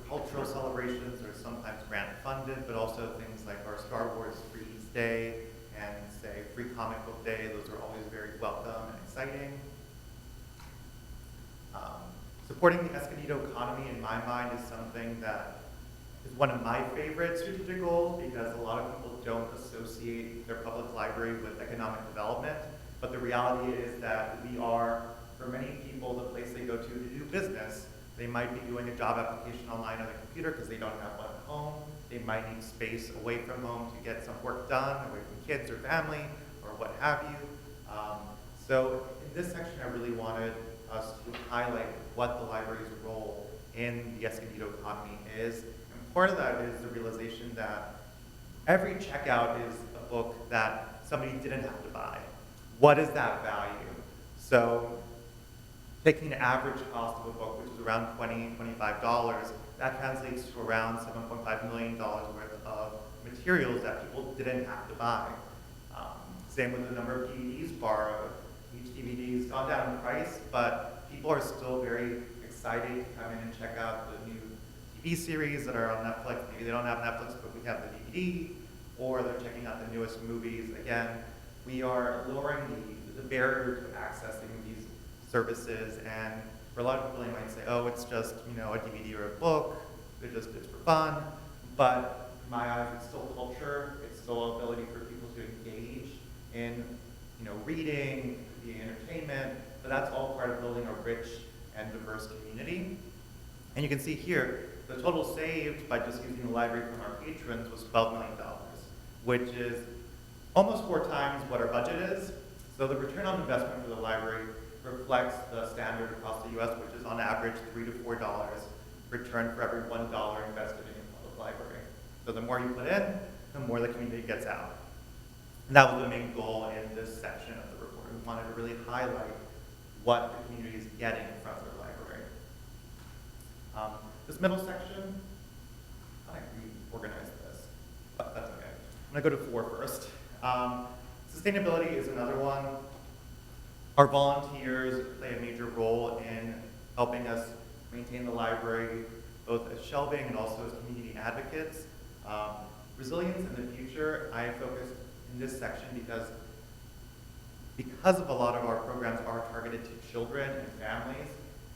cultural celebrations are sometimes grant funded, but also things like our Star Wars Free East Day and, say, Free Comic Book Day. Those are always very welcome and exciting. Supporting the Escondido economy, in my mind, is something that is one of my favorite strategic goals, because a lot of people don't associate their public library with economic development. But the reality is that we are, for many people, the place they go to do business. They might be doing a job application online on a computer because they don't have one at home. They might need space away from home to get some work done, away from kids or family, or what have you. So in this section, I really wanted us to highlight what the library's role in the Escondido economy is. And part of that is the realization that every checkout is a book that somebody didn't have to buy. What is that value? So taking the average cost of a book, which is around $20, $25, that translates to around $7.5 million worth of materials that people didn't have to buy. Same with the number of DVDs borrowed. Each DVD's gone down in price, but people are still very excited to come in and check out the new TV series that are on Netflix. Maybe they don't have Netflix, but we have the DVD, or they're checking out the newest movies. Again, we are lowering the barrier to accessing these services, and for a lot of people, they might say, oh, it's just, a DVD or a book, it's for fun, but in my eyes, it's still culture, it's still ability for people to engage in, reading, the entertainment, but that's all part of building a rich and diverse community. And you can see here, the total saved by just using the library from our patrons was $12 million, which is almost 4 times what our budget is. So the return on investment for the library reflects the standard across the US, which is on average $3 to $4 return for every $1 invested in a public library. So the more you put in, the more the community gets out. And that was the main goal in this section of the report. We wanted to really highlight what the community is getting from their library. This middle section, I reorganized this, but that's okay. I'm gonna go to 4 first. Sustainability is another one. Our volunteers play a major role in helping us maintain the library, both as shelving and also as community advocates. Resilience in the future, I focused in this section because of a lot of our programs are targeted to children and families.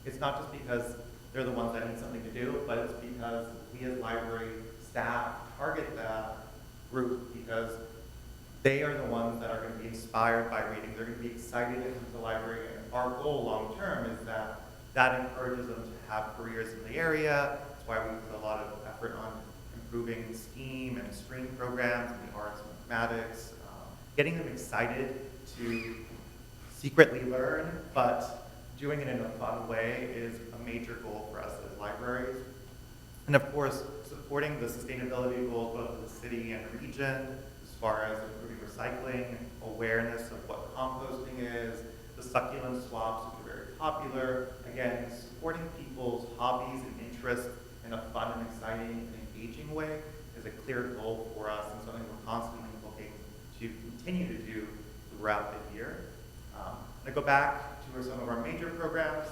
It's not just because they're the ones that need something to do, but it's because we as library staff target that group because they are the ones that are going to be inspired by reading. They're going to be excited to come to the library. And our goal long term is that that encourages them to have careers in the area. That's why we put a lot of effort on improving STEAM and STREAM programs in the arts and mathematics, getting them excited to secretly learn, but doing it in a fun way is a major goal for us as libraries. And of course, supporting the sustainability goals both of the city and region, as far as improving recycling, awareness of what composting is, the succulent swaps, which are very popular. Again, supporting people's hobbies and interests in a fun and exciting and engaging way is a clear goal for us and something we're constantly looking to continue to do throughout the year. I go back to some of our major programs,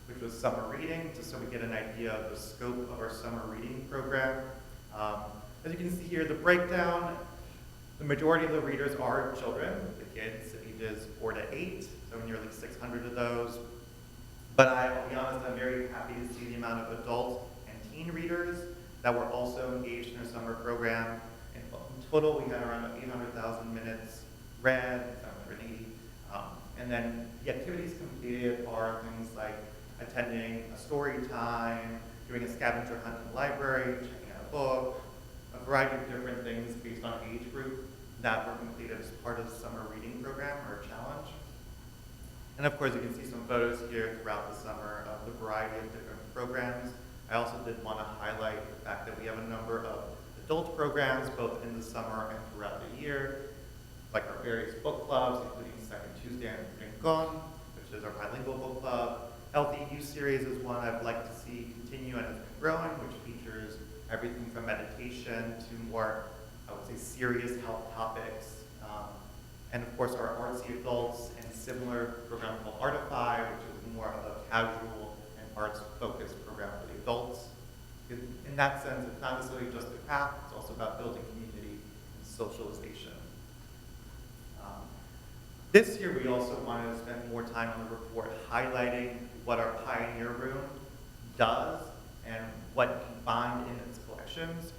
which was summer reading, just so we get an idea of the scope of our summer reading program. As you can see here, the breakdown, the majority of the readers are children, the kids ages 4 to 8, so nearly 600 of those. But I'll be honest, I'm very happy to see the amount of adult and teen readers that were also engaged in our summer program. In total, we had around 800,000 minutes read, 780. And then the activities completed are things like attending a story time, doing a scavenger hunt in the library, checking out a book, a variety of different things based on age group that were completed as part of the summer reading program or challenge. And of course, you can see some photos here throughout the summer of the variety of different programs. I also did want to highlight the fact that we have a number of adult programs, both in the summer and throughout the year, like our various book clubs, including Second Tuesday and Rincon, which is our bilingual book club. Healthy Youth Series is one I'd like to see continue and has been growing, which features everything from meditation to more, I would say, serious health topics. And of course, our artsy adults and similar program called Artify, which is more of a casual and arts-focused program for the adults. In that sense, it's not necessarily just a craft, it's also about building community and socialization. This year, we also wanted to spend more time on the report highlighting what our Pioneer Room does and what you can find in its collections.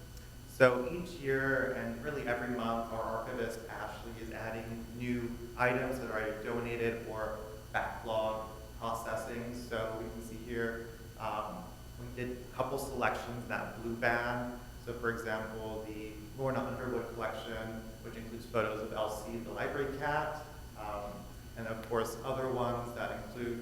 So each year, and really every month, our archivist, Ashley, is adding new items that are either donated or backlog processing. So we can see here, we did a couple selections, that blue band. So for example, the Lorna Underwood collection, which includes photos of Elsie, the library cat, and of course other ones that include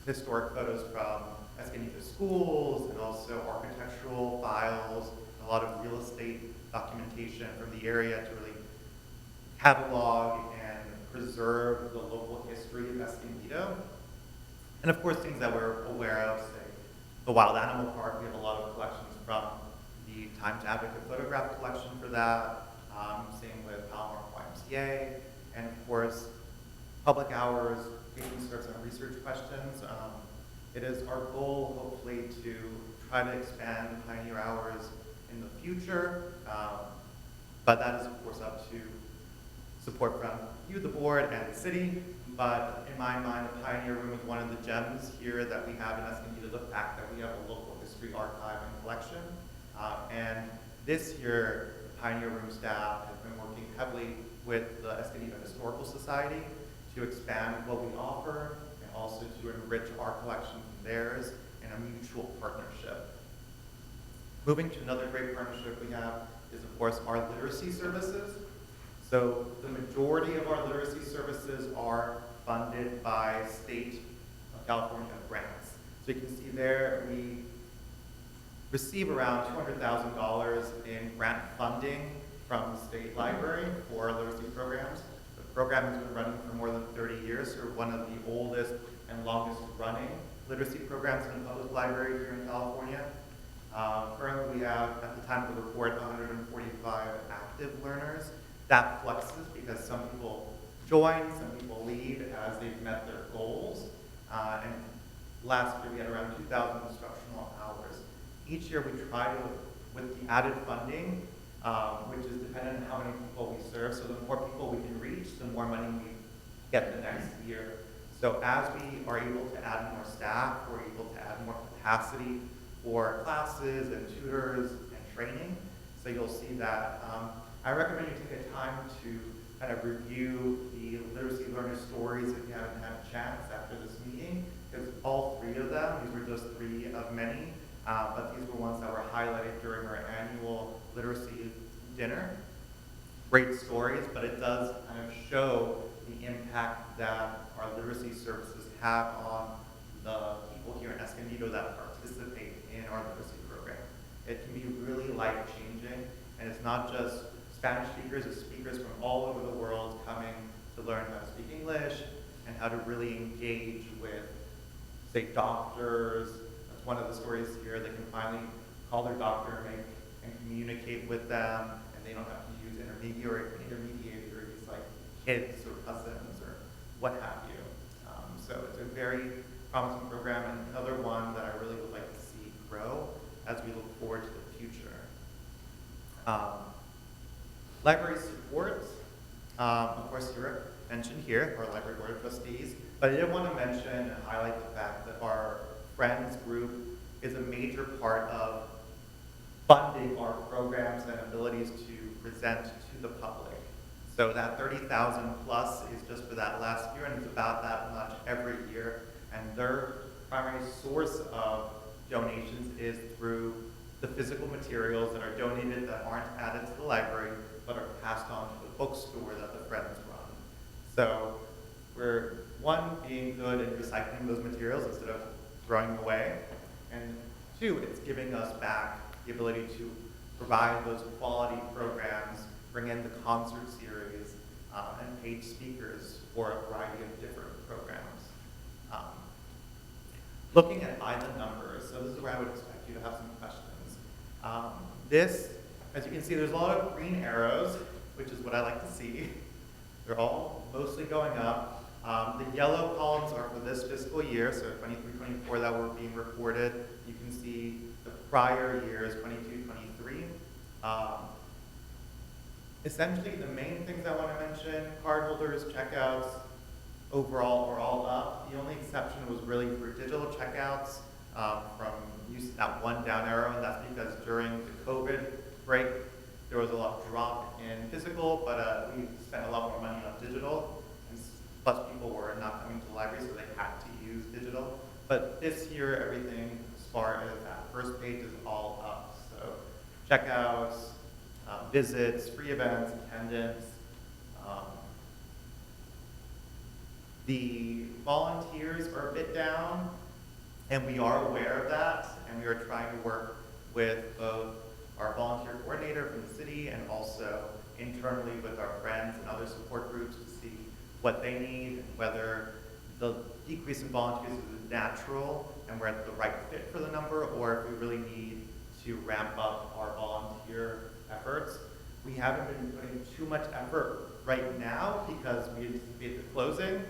historic photos from Escondido schools and also architectural files, a lot of real estate documentation from the area to really catalog and preserve the local history of Escondido. And of course things that we're aware of, say the Wild Animal Park, we have a lot of collections from the Times Advocate photograph collection for that, same with Palomar YMCA, and of course public hours, patient starts on research questions. It is our goal, hopefully, to try to expand Pioneer Hours in the future, but that is, of course, up to support from you, the board, and the city. But in my mind, the Pioneer Room is one of the gems here that we have in Escondido, the fact that we have a local history archive and collection. And this year, the Pioneer Room staff has been working heavily with the Escondido Historical Society to expand what we offer and also to enrich our collection from theirs in a mutual partnership. Moving to another great partnership we have is, of course, our literacy services. So the majority of our literacy services are funded by state of California grants. So you can see there we receive around $200,000 in grant funding from the state library for our literacy programs. The program has been running for more than 30 years, so we're one of the oldest and longest running literacy programs in the public library here in California. Currently we have, at the time of the report, 145 active learners. That fluxes because some people join, some people leave as they've met their goals. And last year we had around 2,000 instructional hours. Each year we try to, with the added funding, which is dependent on how many people we serve, so the more people we can reach, the more money we get the next year. So as we are able to add more staff, we're able to add more capacity for classes and tutors and training. So you'll see that. I recommend you take a time to kind of review the literacy learner stories if you haven't had a chance after this meeting, because all three of them, these were just three of many, but these were ones that were highlighted during our annual literacy dinner. Great stories, but it does kind of show the impact that our literacy services have on the people here in Escondido that participate in our literacy program. It can be really life-changing, and it's not just Spanish speakers, it's speakers from all over the world coming to learn how to speak English and how to really engage with, say, doctors. That's one of the stories here. They can finally call their doctor and communicate with them, and they don't have to use intermediaries like kids or cousins or what have you. So it's a very promising program, and another one that I really would like to see grow as we look forward to the future. Library support, of course, you're mentioned here, our Library Board of Trustees, but I did want to mention and highlight the fact that our Friends group is a major part of funding our programs and abilities to present to the public. So that 30,000 plus is just for that last year, and it's about that much every year. And their primary source of donations is through the physical materials that are donated that aren't added to the library, but are passed on to the bookstore that the Friends run. So we're, one, being good in recycling those materials instead of throwing them away, and two, it's giving us back the ability to provide those quality programs, bring in the concert series, and paid speakers for a variety of different programs. Looking at island numbers, so this is where I would expect you to have some questions. This, as you can see, there's a lot of green arrows, which is what I like to see. They're all mostly going up. The yellow columns are for this fiscal year, so 23-24 that were being reported. You can see the prior years, 22-23. Essentially, the main things I want to mention, cardholders, checkouts, overall are all up. The only exception was really for digital checkouts from use that one down arrow, and that's because during the COVID break, there was a lot of drop in physical, but we spent a lot more money on digital, and plus people were not coming to the library, so they had to use digital. But this year, everything as far as that first page is all up. So checkouts, visits, free events, attendance. The volunteers are a bit down, and we are aware of that, and we are trying to work with both our volunteer coordinator from the city and also internally with our friends and other support groups to see what they need and whether the decrease in volunteers is natural and we're at the right fit for the number, or if we really need to ramp up our volunteer efforts. We haven't been putting too much effort right now because we anticipate the closing.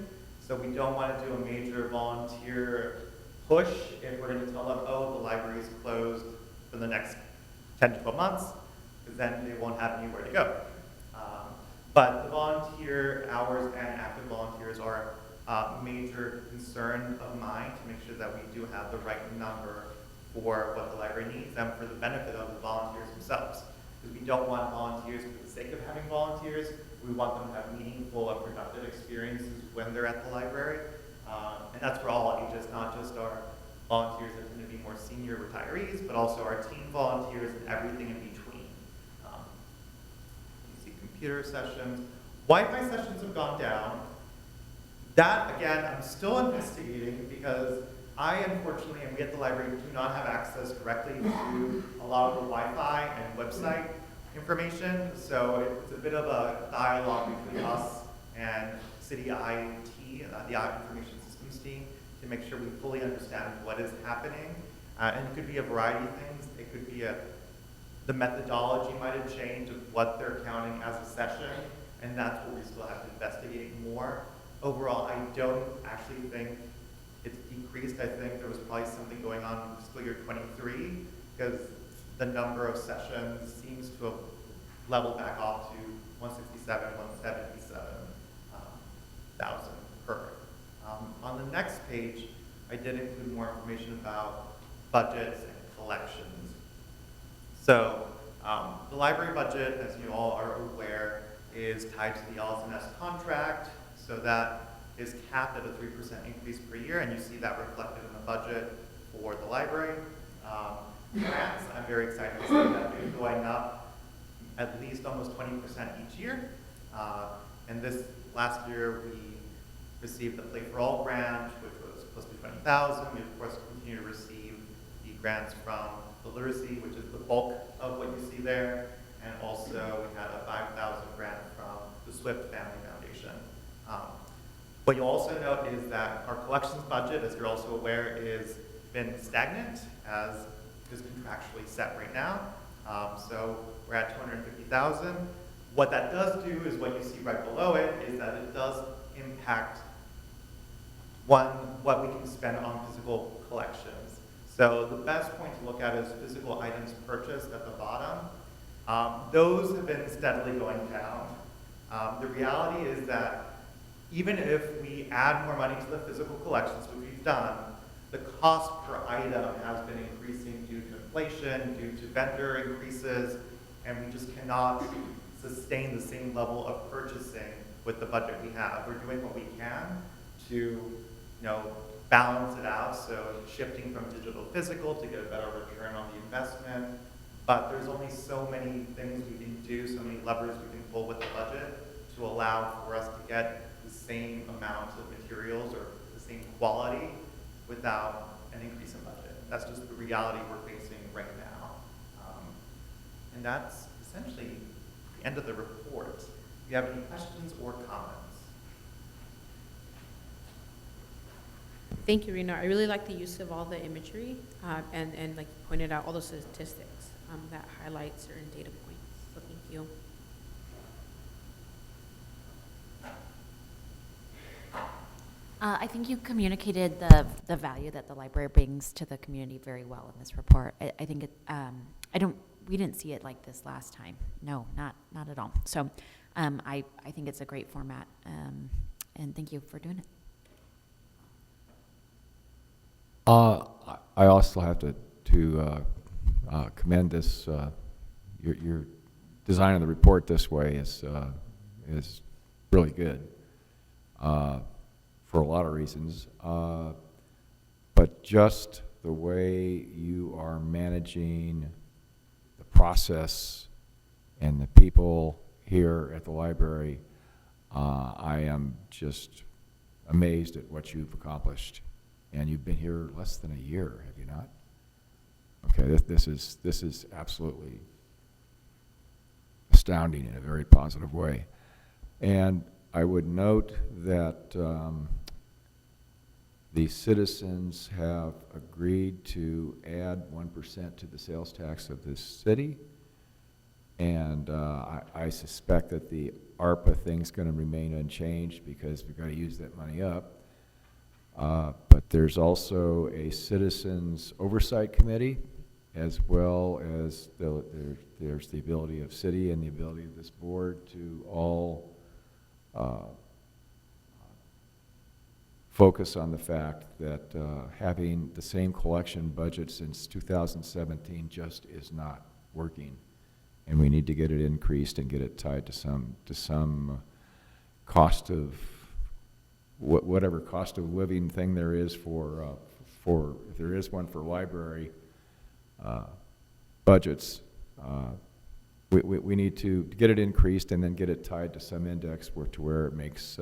So we don't want to do a major volunteer push if we're going to tell them, oh, the library is closed for the next 10 to 12 months, because then they won't have anywhere to go. But the volunteer hours and active volunteers are a major concern of mine to make sure that we do have the right number for what the library needs and for the benefit of the volunteers themselves. Because we don't want volunteers for the sake of having volunteers. We want them to have meaningful and productive experiences when they're at the library. And that's for all ages, not just our volunteers that tend to be more senior retirees, but also our teen volunteers and everything in between. You see computer sessions. Wi-Fi sessions have gone down. That, again, I'm still investigating because I, unfortunately, and we at the library do not have access directly to a lot of the Wi-Fi and website information. So it's a bit of a dialogue between us and City IT, the Information Systems team, to make sure we fully understand what is happening. And it could be a variety of things. It could be the methodology might have changed of what they're counting as a session, and that's what we still have to investigate more. Overall, I don't actually think it's decreased. I think there was probably something going on in fiscal year 23, because the number of sessions seems to have leveled back off to 167, 177 thousand per. On the next page, I did include more information about budgets and collections. So the library budget, as you all are aware, is tied to the LS&S contract. So that is capped at a 3% increase per year, and you see that reflected in the budget for the library. Grants, I'm very excited to see that they're going up at least almost 20% each year. And this last year, we received the Play for All grant, which was close to 20,000. We, of course, continue to receive the grants from the literacy, which is the bulk of what you see there. And also, we had a 5,000 grant from the Swift Family Foundation. What you'll also note is that our collections budget, as you're also aware, is been stagnant, as is contractually set right now. So we're at 250,000. What that does do is what you see right below it is that it does impact what we can spend on physical collections. So the best point to look at is physical items purchased at the bottom. Those have been steadily going down. The reality is that even if we add more money to the physical collections, which we've done, the cost per item has been increasing due to inflation, due to vendor increases, and we just cannot sustain the same level of purchasing with the budget we have. We're doing what we can to, balance it out, so shifting from digital to physical to get a better return on the investment. But there's only so many things we can do, so many levers we can pull with the budget to allow for us to get the same amount of materials or the same quality without an increase in budget. That's just the reality we're facing right now. And that's essentially the end of the report. Do you have any questions or comments? Thank you, Rena. I really like the use of all the imagery and like you pointed out, all the statistics that highlight certain data points. So thank you. I think you communicated the value that the library brings to the community very well in this report. I think it, we didn't see it like this last time. No, not at all. So, I think it's a great format, and thank you for doing it. I also have to commend this, your design of the report this way is really good, for a lot of reasons. But just the way you are managing the process and the people here at the library, I am just amazed at what you've accomplished. And you've been here less than a year, have you not? Okay, this is absolutely astounding in a very positive way. And I would note that the citizens have agreed to add 1% to the sales tax of this city. And I suspect that the ARPA thing's going to remain unchanged because we've got to use that money up. But there's also a citizens oversight committee, as well as there's the ability of city and the ability of this board to all focus on the fact that having the same collection budget since 2017 just is not working. And we need to get it increased and get it tied to some cost of whatever cost of living thing there is for if there is one for library budgets. We need to get it increased and then get it tied to some index to where it makes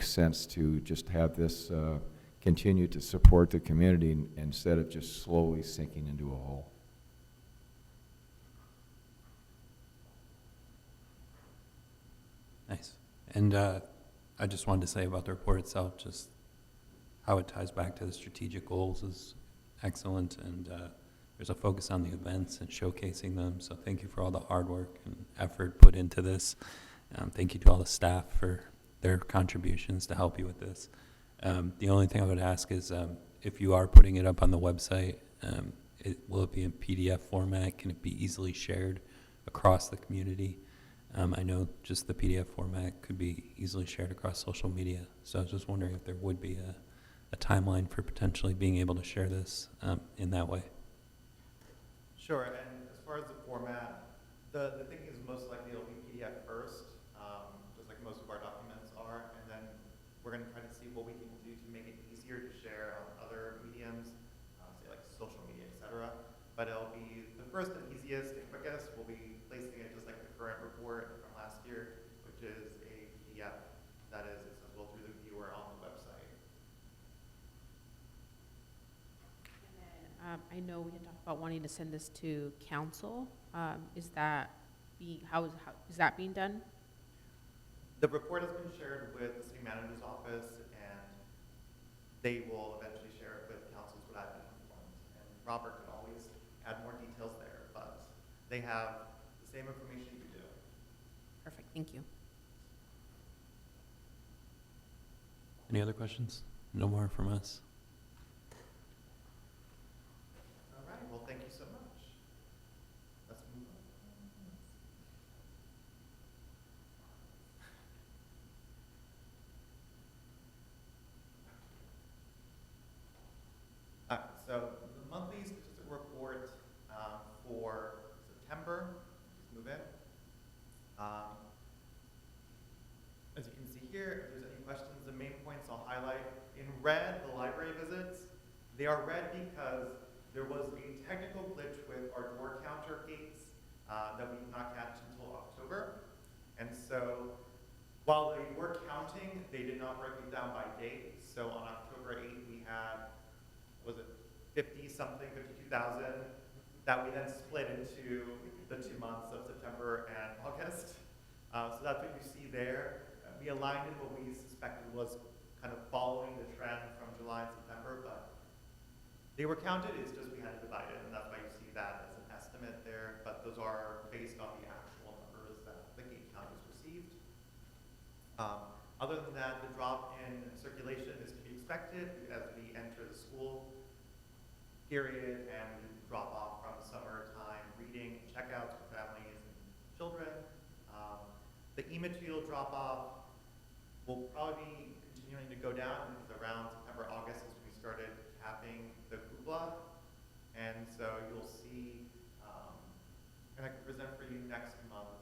sense to just have this continue to support the community instead of just slowly sinking into a hole. Nice. And I just wanted to say about the report itself, just how it ties back to the strategic goals is excellent, and there's a focus on the events and showcasing them, so thank you for all the hard work and effort put into this. Thank you to all the staff for their contributions to help you with this. The only thing I would ask is if you are putting it up on the website, will it be in PDF format? Can it be easily shared across the community? I know just the PDF format could be easily shared across social media, so I was just wondering if there would be a timeline for potentially being able to share this in that way. Sure, and as far as the format, the thing is most likely it'll be PDF first, just like most of our documents are, and then we're going to try to see what we can do to make it easier to share on other mediums, say like social media, etc. But it'll be the first and easiest and quickest. We'll be placing it just like the current report from last year, which is a PDF that is accessible through the viewer on the website. I know we had talked about wanting to send this to council. Is that is that being done? The report has been shared with the city manager's office, and they will eventually share it with councils what I've been informed. And Robert could always add more details there, but they have the same information you do. Perfect, thank you. Any other questions? No more from us. All right, well, thank you so much. Let's move on. So the monthly statistic report for September, just move in. As you can see here, if there's any questions, the main points I'll highlight. In red, the library visits, they are red because there was a technical glitch with our door counter gates that we did not catch until October. And so while they were counting, they did not break it down by date. So on October 8th, we had, was it 50-something, 52,000, that we then split into the 2 months of September and August. So that's what you see there. We aligned it what we suspected was kind of following the trend from July and September, but they were counted, it's just we had to divide it, and that's why you see that as an estimate there, but those are based on the actual numbers that the gate count has received. Other than that, the drop in circulation expected as we enter the school period and drop off from summertime reading checkouts for families and children. The e-material drop off will probably be continuing to go down because around September, August is when we started capping the cupola. And so you'll see, and I can present for you next month,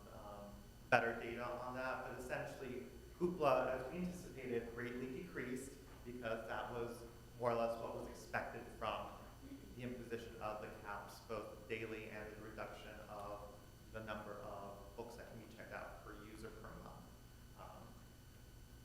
better data on that. But essentially, cupola, as we anticipated, greatly decreased because that was more or less what was expected from the imposition of the caps, both daily and the reduction of the number of books that can be checked out per user per month.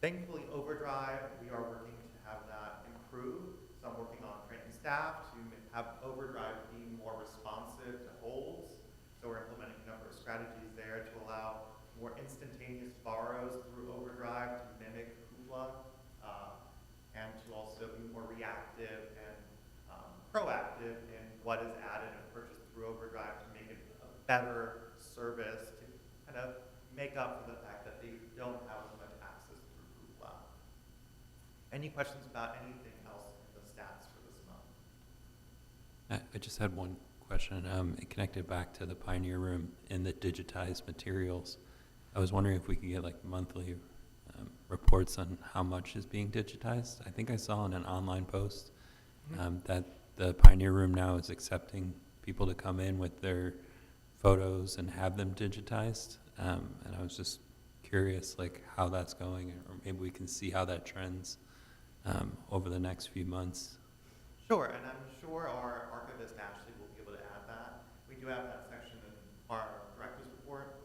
Thankfully, Overdrive, we are working to have that improve. So I'm working on training staff to have Overdrive be more responsive to holds. So we're implementing a number of strategies there to allow more instantaneous borrows through Overdrive to mimic Hoopla, and to also be more reactive and proactive in what is added and purchased through Overdrive to make it a better service to kind of make up for the fact that they don't have as much access through Hoopla. Any questions about anything else in the stats for this month? I just had one question. It connected back to the Pioneer Room and the digitized materials. I was wondering if we could get like monthly reports on how much is being digitized. I think I saw in an online post that the Pioneer Room now is accepting people to come in with their photos and have them digitized. And I was just curious like how that's going, or maybe we can see how that trends over the next few months. Sure, and I'm sure our archivist Ashley will be able to add that. We do have that section in our director's report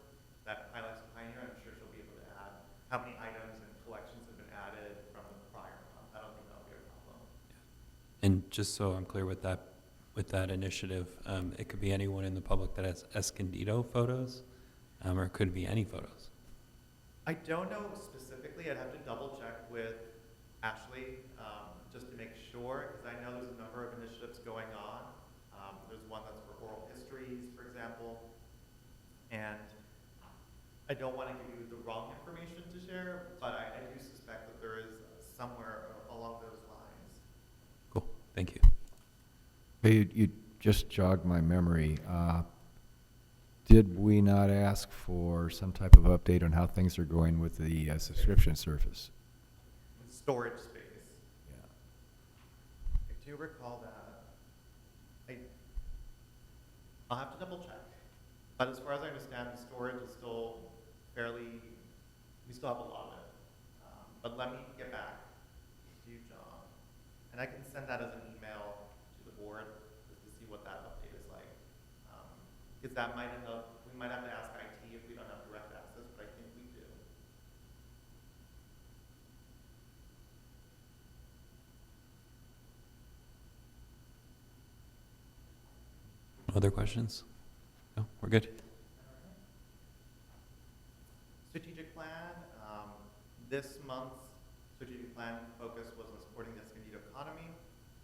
that highlights Pioneer. I'm sure she'll be able to add how many items and collections have been added from the prior month. I don't think that'll be a problem. And just so I'm clear with that initiative, it could be anyone in the public that has Escondido photos, or it could be any photos. I don't know specifically. I'd have to double check with Ashley just to make sure, because I know there's a number of initiatives going on. There's one that's for oral histories, for example, and I don't want to give you the wrong information to share, but I do suspect that there is somewhere along those lines. Cool, thank you. You just jogged my memory. Did we not ask for some type of update on how things are going with the subscription service? Storage space. Yeah. I do recall that. I'll have to double check. But as far as I understand, the storage is still fairly, we still have a lot of it. But let me get back to you, John. And I can send that as an email to the board just to see what that update is like. Because that might end up, we might have to ask IT if we don't have direct access, but I think we do. Other questions? No, we're good. Strategic plan. This month's strategic plan focus was on supporting the Escondido economy.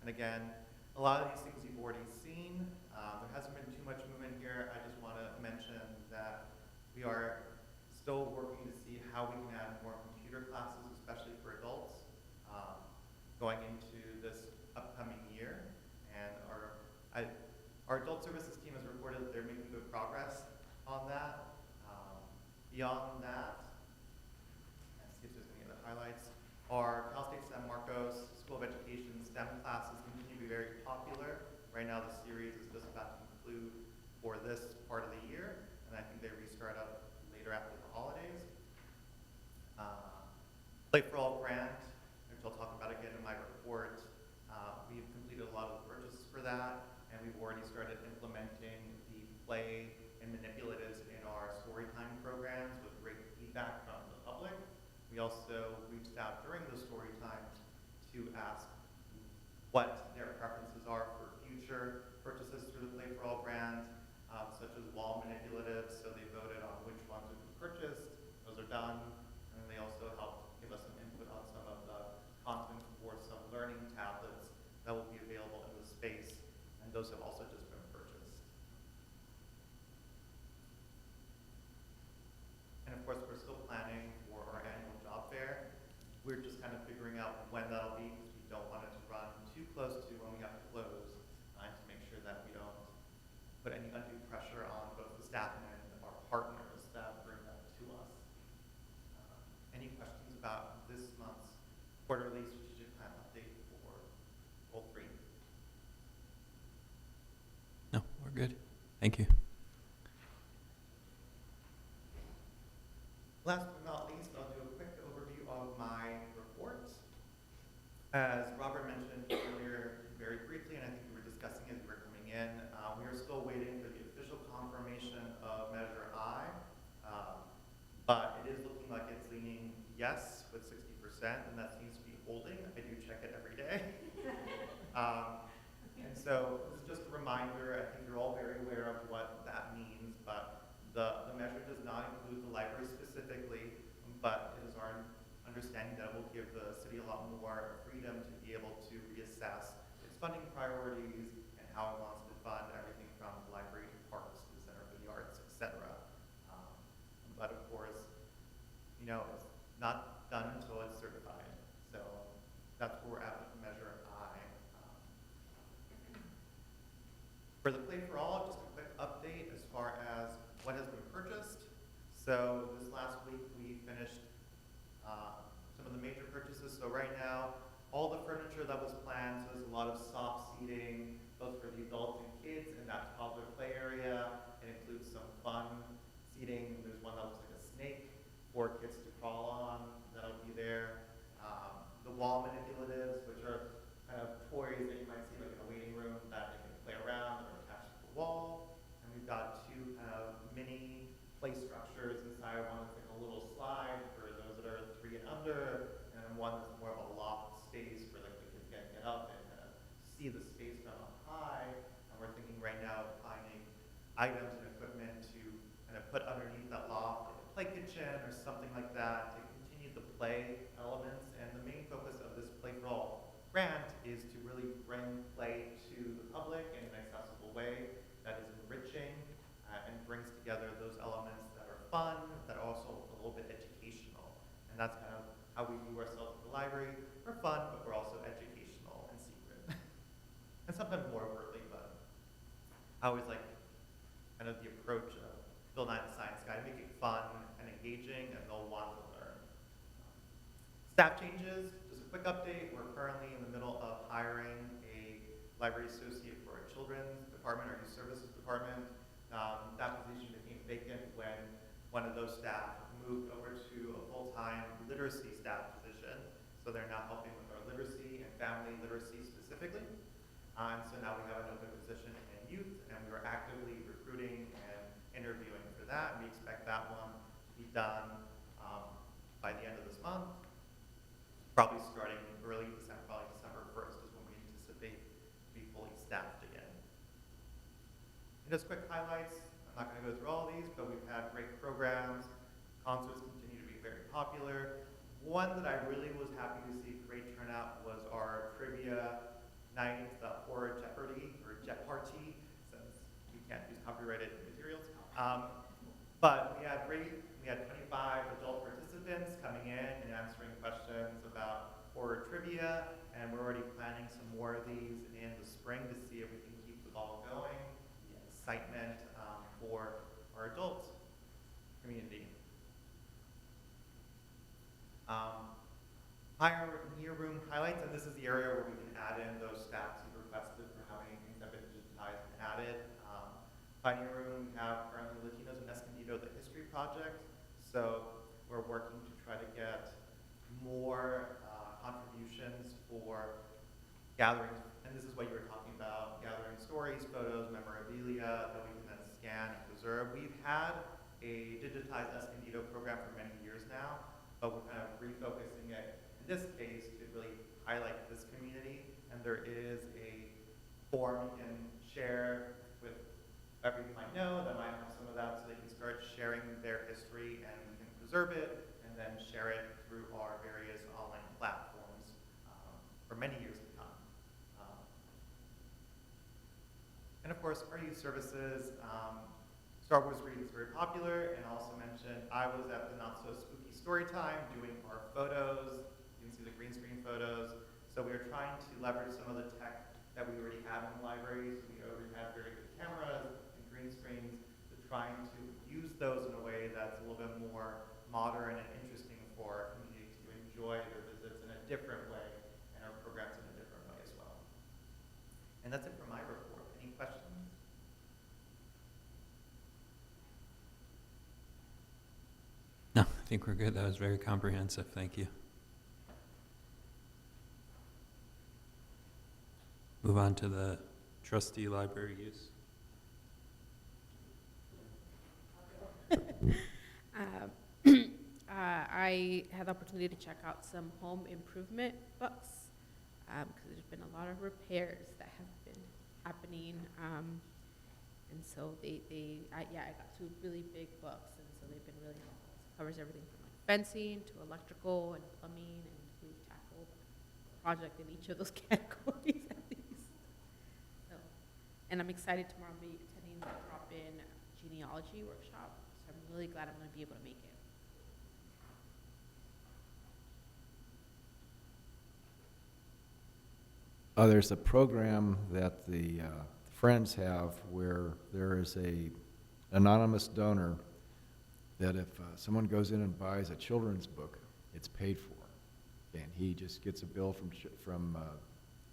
And again, a lot of these things you've already seen. There hasn't been too much movement here. I just want to mention that we are still working to see how we can add more computer classes, especially for adults, going into this upcoming year. And our adult services team has reported that they're making good progress on that. Beyond that, let's see if there's any other highlights. Our Cal State San Marcos School of Education STEM classes continue to be very popular. Right now the series is just about to conclude for this part of the year, and I think they restart up later after the holidays. Play for All grant, which I'll talk about again in my report. We've completed a lot of the purchases for that, and we've already started implementing the play and manipulatives in our story time programs with great feedback from the public. We also reached out during the story times to ask what their preferences are for future purchases through the Play for All grant, such as wall manipulatives. So they voted on which ones would be purchased. Those are done. And then they also helped give us some input on some of the content for some learning tablets that will be available in the space. And those have also just been purchased. And of course, we're still planning for our annual job fair. We're just kind of figuring out when that'll be because we don't quarterly strategic plan update for goal 3. No, we're good. Thank you. Last but not least, I'll do a quick overview of my report. As Robert mentioned earlier, very briefly, and I think we were discussing as we were coming in, we are still waiting for the official confirmation of Measure I, but it is looking like it's leaning yes with 60%, and that seems to be holding. I do check it every day. And so this is just a reminder. I think you're all very aware of what that means, but the measure does not include the library specifically, but it is our understanding that it will give the city a lot more freedom to be able to reassess its funding priorities and how it wants to fund everything from the library to parks to the Center for the Arts, etc. But of course, you know, it's not done until it's certified. So that's where we're at with Measure I. For the Play for All, just a quick update as far as what has been purchased. So this last week we finished some of the major purchases. So right now, all the furniture that was planned, so there's a lot of soft seating, both for the adults and kids in that toddler play area. It includes some fun seating. There's one that looks like a snake for kids to crawl on. That'll be there. The wall manipulatives, which are kind of toys that you might see like in a waiting room that they can play around or attach to the wall. And we've got 2 kind of mini play structures inside. One that's like a little slide for those that are 3 and under, and then one that's more of a loft space where like the kids can get up and kind of see the space from up high. And we're thinking right now of finding items and equipment to kind of put underneath that loft, like a play kitchen or something like that, to continue the play elements. And the main focus of this Play for All grant is to really bring play to the public in an accessible way that is enriching and brings together those elements that are fun, that are also a little bit educational. And that's kind of how we view ourselves at the library. We're fun, but we're also educational and secret. And sometimes more overtly, but I always like kind of the approach of Bill Nye the Science Guy, to make it fun and engaging, and they'll want to learn. Staff changes, just a quick update. We're currently in the middle of hiring a library associate for our children's department, our youth services department. That position became vacant when one of those staff moved over to a full-time literacy staff position. So they're now helping with our literacy and family literacy specifically. So now we have an open position in youth, and we are actively recruiting and interviewing for that. We expect that one to be done by the end of this month, probably starting early December, probably December 1st is when we anticipate to be fully staffed again. And just quick highlights, I'm not going to go through all these, but we've had great programs. Concerts continue to be very popular. One that I really was happy to see great turnout was our trivia night, the Horror Jeopardy, or Jet Party, since we can't use copyrighted materials. But we had 25 adult participants coming in and answering questions about horror trivia, and we're already planning some more of these in the spring to see if we can keep the ball going, the excitement for our adult community. Pioneer Room highlights, and this is the area where we can add in those stats you've requested for how many things have been digitized and added. Pioneer Room, we have currently Latinos in Escondido, the history project. So we're working to try to get more contributions for gathering, and this is what you were talking about, gathering stories, photos, memorabilia that we can then scan and preserve. We've had a digitized Escondido program for many years now, but we're kind of refocusing it in this case to really highlight this community. And there is a form you can share with whoever you might know that might have some of that, so they can start sharing their history, and we can preserve it and then share it through our various online platforms for many years to come. And of course, our youth services, Star Wars reading is very popular, and also mentioned I was at the Not So Spooky Story Time doing our photos. You can see the green screen photos. So we are trying to leverage some of the tech that we already have in the libraries. We already have very good cameras and green screens, but trying to use those in a way that's a little bit more modern and interesting for our community to enjoy their visits. In different way and our programs in a different way as well. And that's it for my report. Any questions? No, I think we're good. That was very comprehensive. Thank you. Move on to the trustee library use. I had the opportunity to check out some home improvement books because there's been a lot of repairs that have been happening, and so I got two really big books, and so they've been really helpful. It covers everything from like fencing to electrical and plumbing, and we've tackled a project in each of those categories at least. So, and I'm excited tomorrow to be attending the drop-in genealogy workshop. So I'm really glad I'm going to be able to make it. There's a program that the Friends have where there is a anonymous donor that if someone goes in and buys a children's book, it's paid for. And he just gets a bill from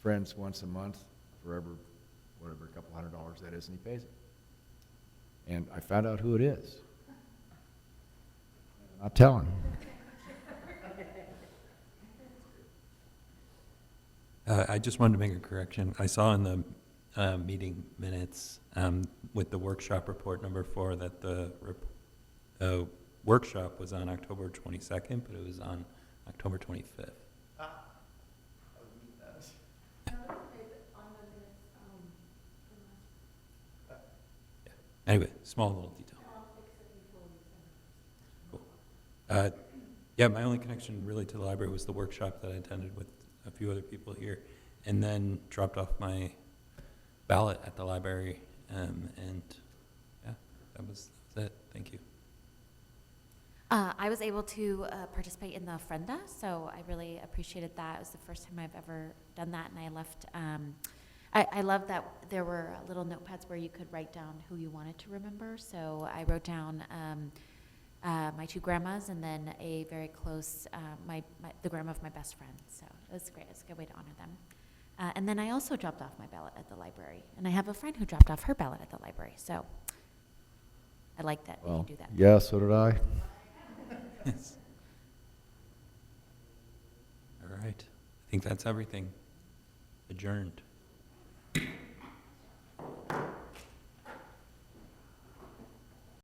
Friends once a month for whatever, a couple $100 that is, and he pays it. And I found out who it is. Not telling. I just wanted to make a correction. I saw in the meeting minutes with the workshop report number 4 that the workshop was on October 22nd, but it was on October 25th. I would meet that. Anyway, small little detail. Cool. Yeah, my only connection really to the library was the workshop that I attended with a few other people here, and then dropped off my ballot at the library, and yeah, that was it. Thank you. I was able to participate in the Frenda, so I really appreciated that. It was the first time I've ever done that, and I left. I love that there were little notepads where you could write down who you wanted to remember. So I wrote down my 2 grandmas, and then a very close, the grandma of my best friend. So it was great. It was a good way to honor them. And then I also dropped off my ballot at the library, and I have a friend who dropped off her ballot at the library. So I like that we Well, can do that. yeah, so did I. Yes. All right. I think that's everything. Adjourned.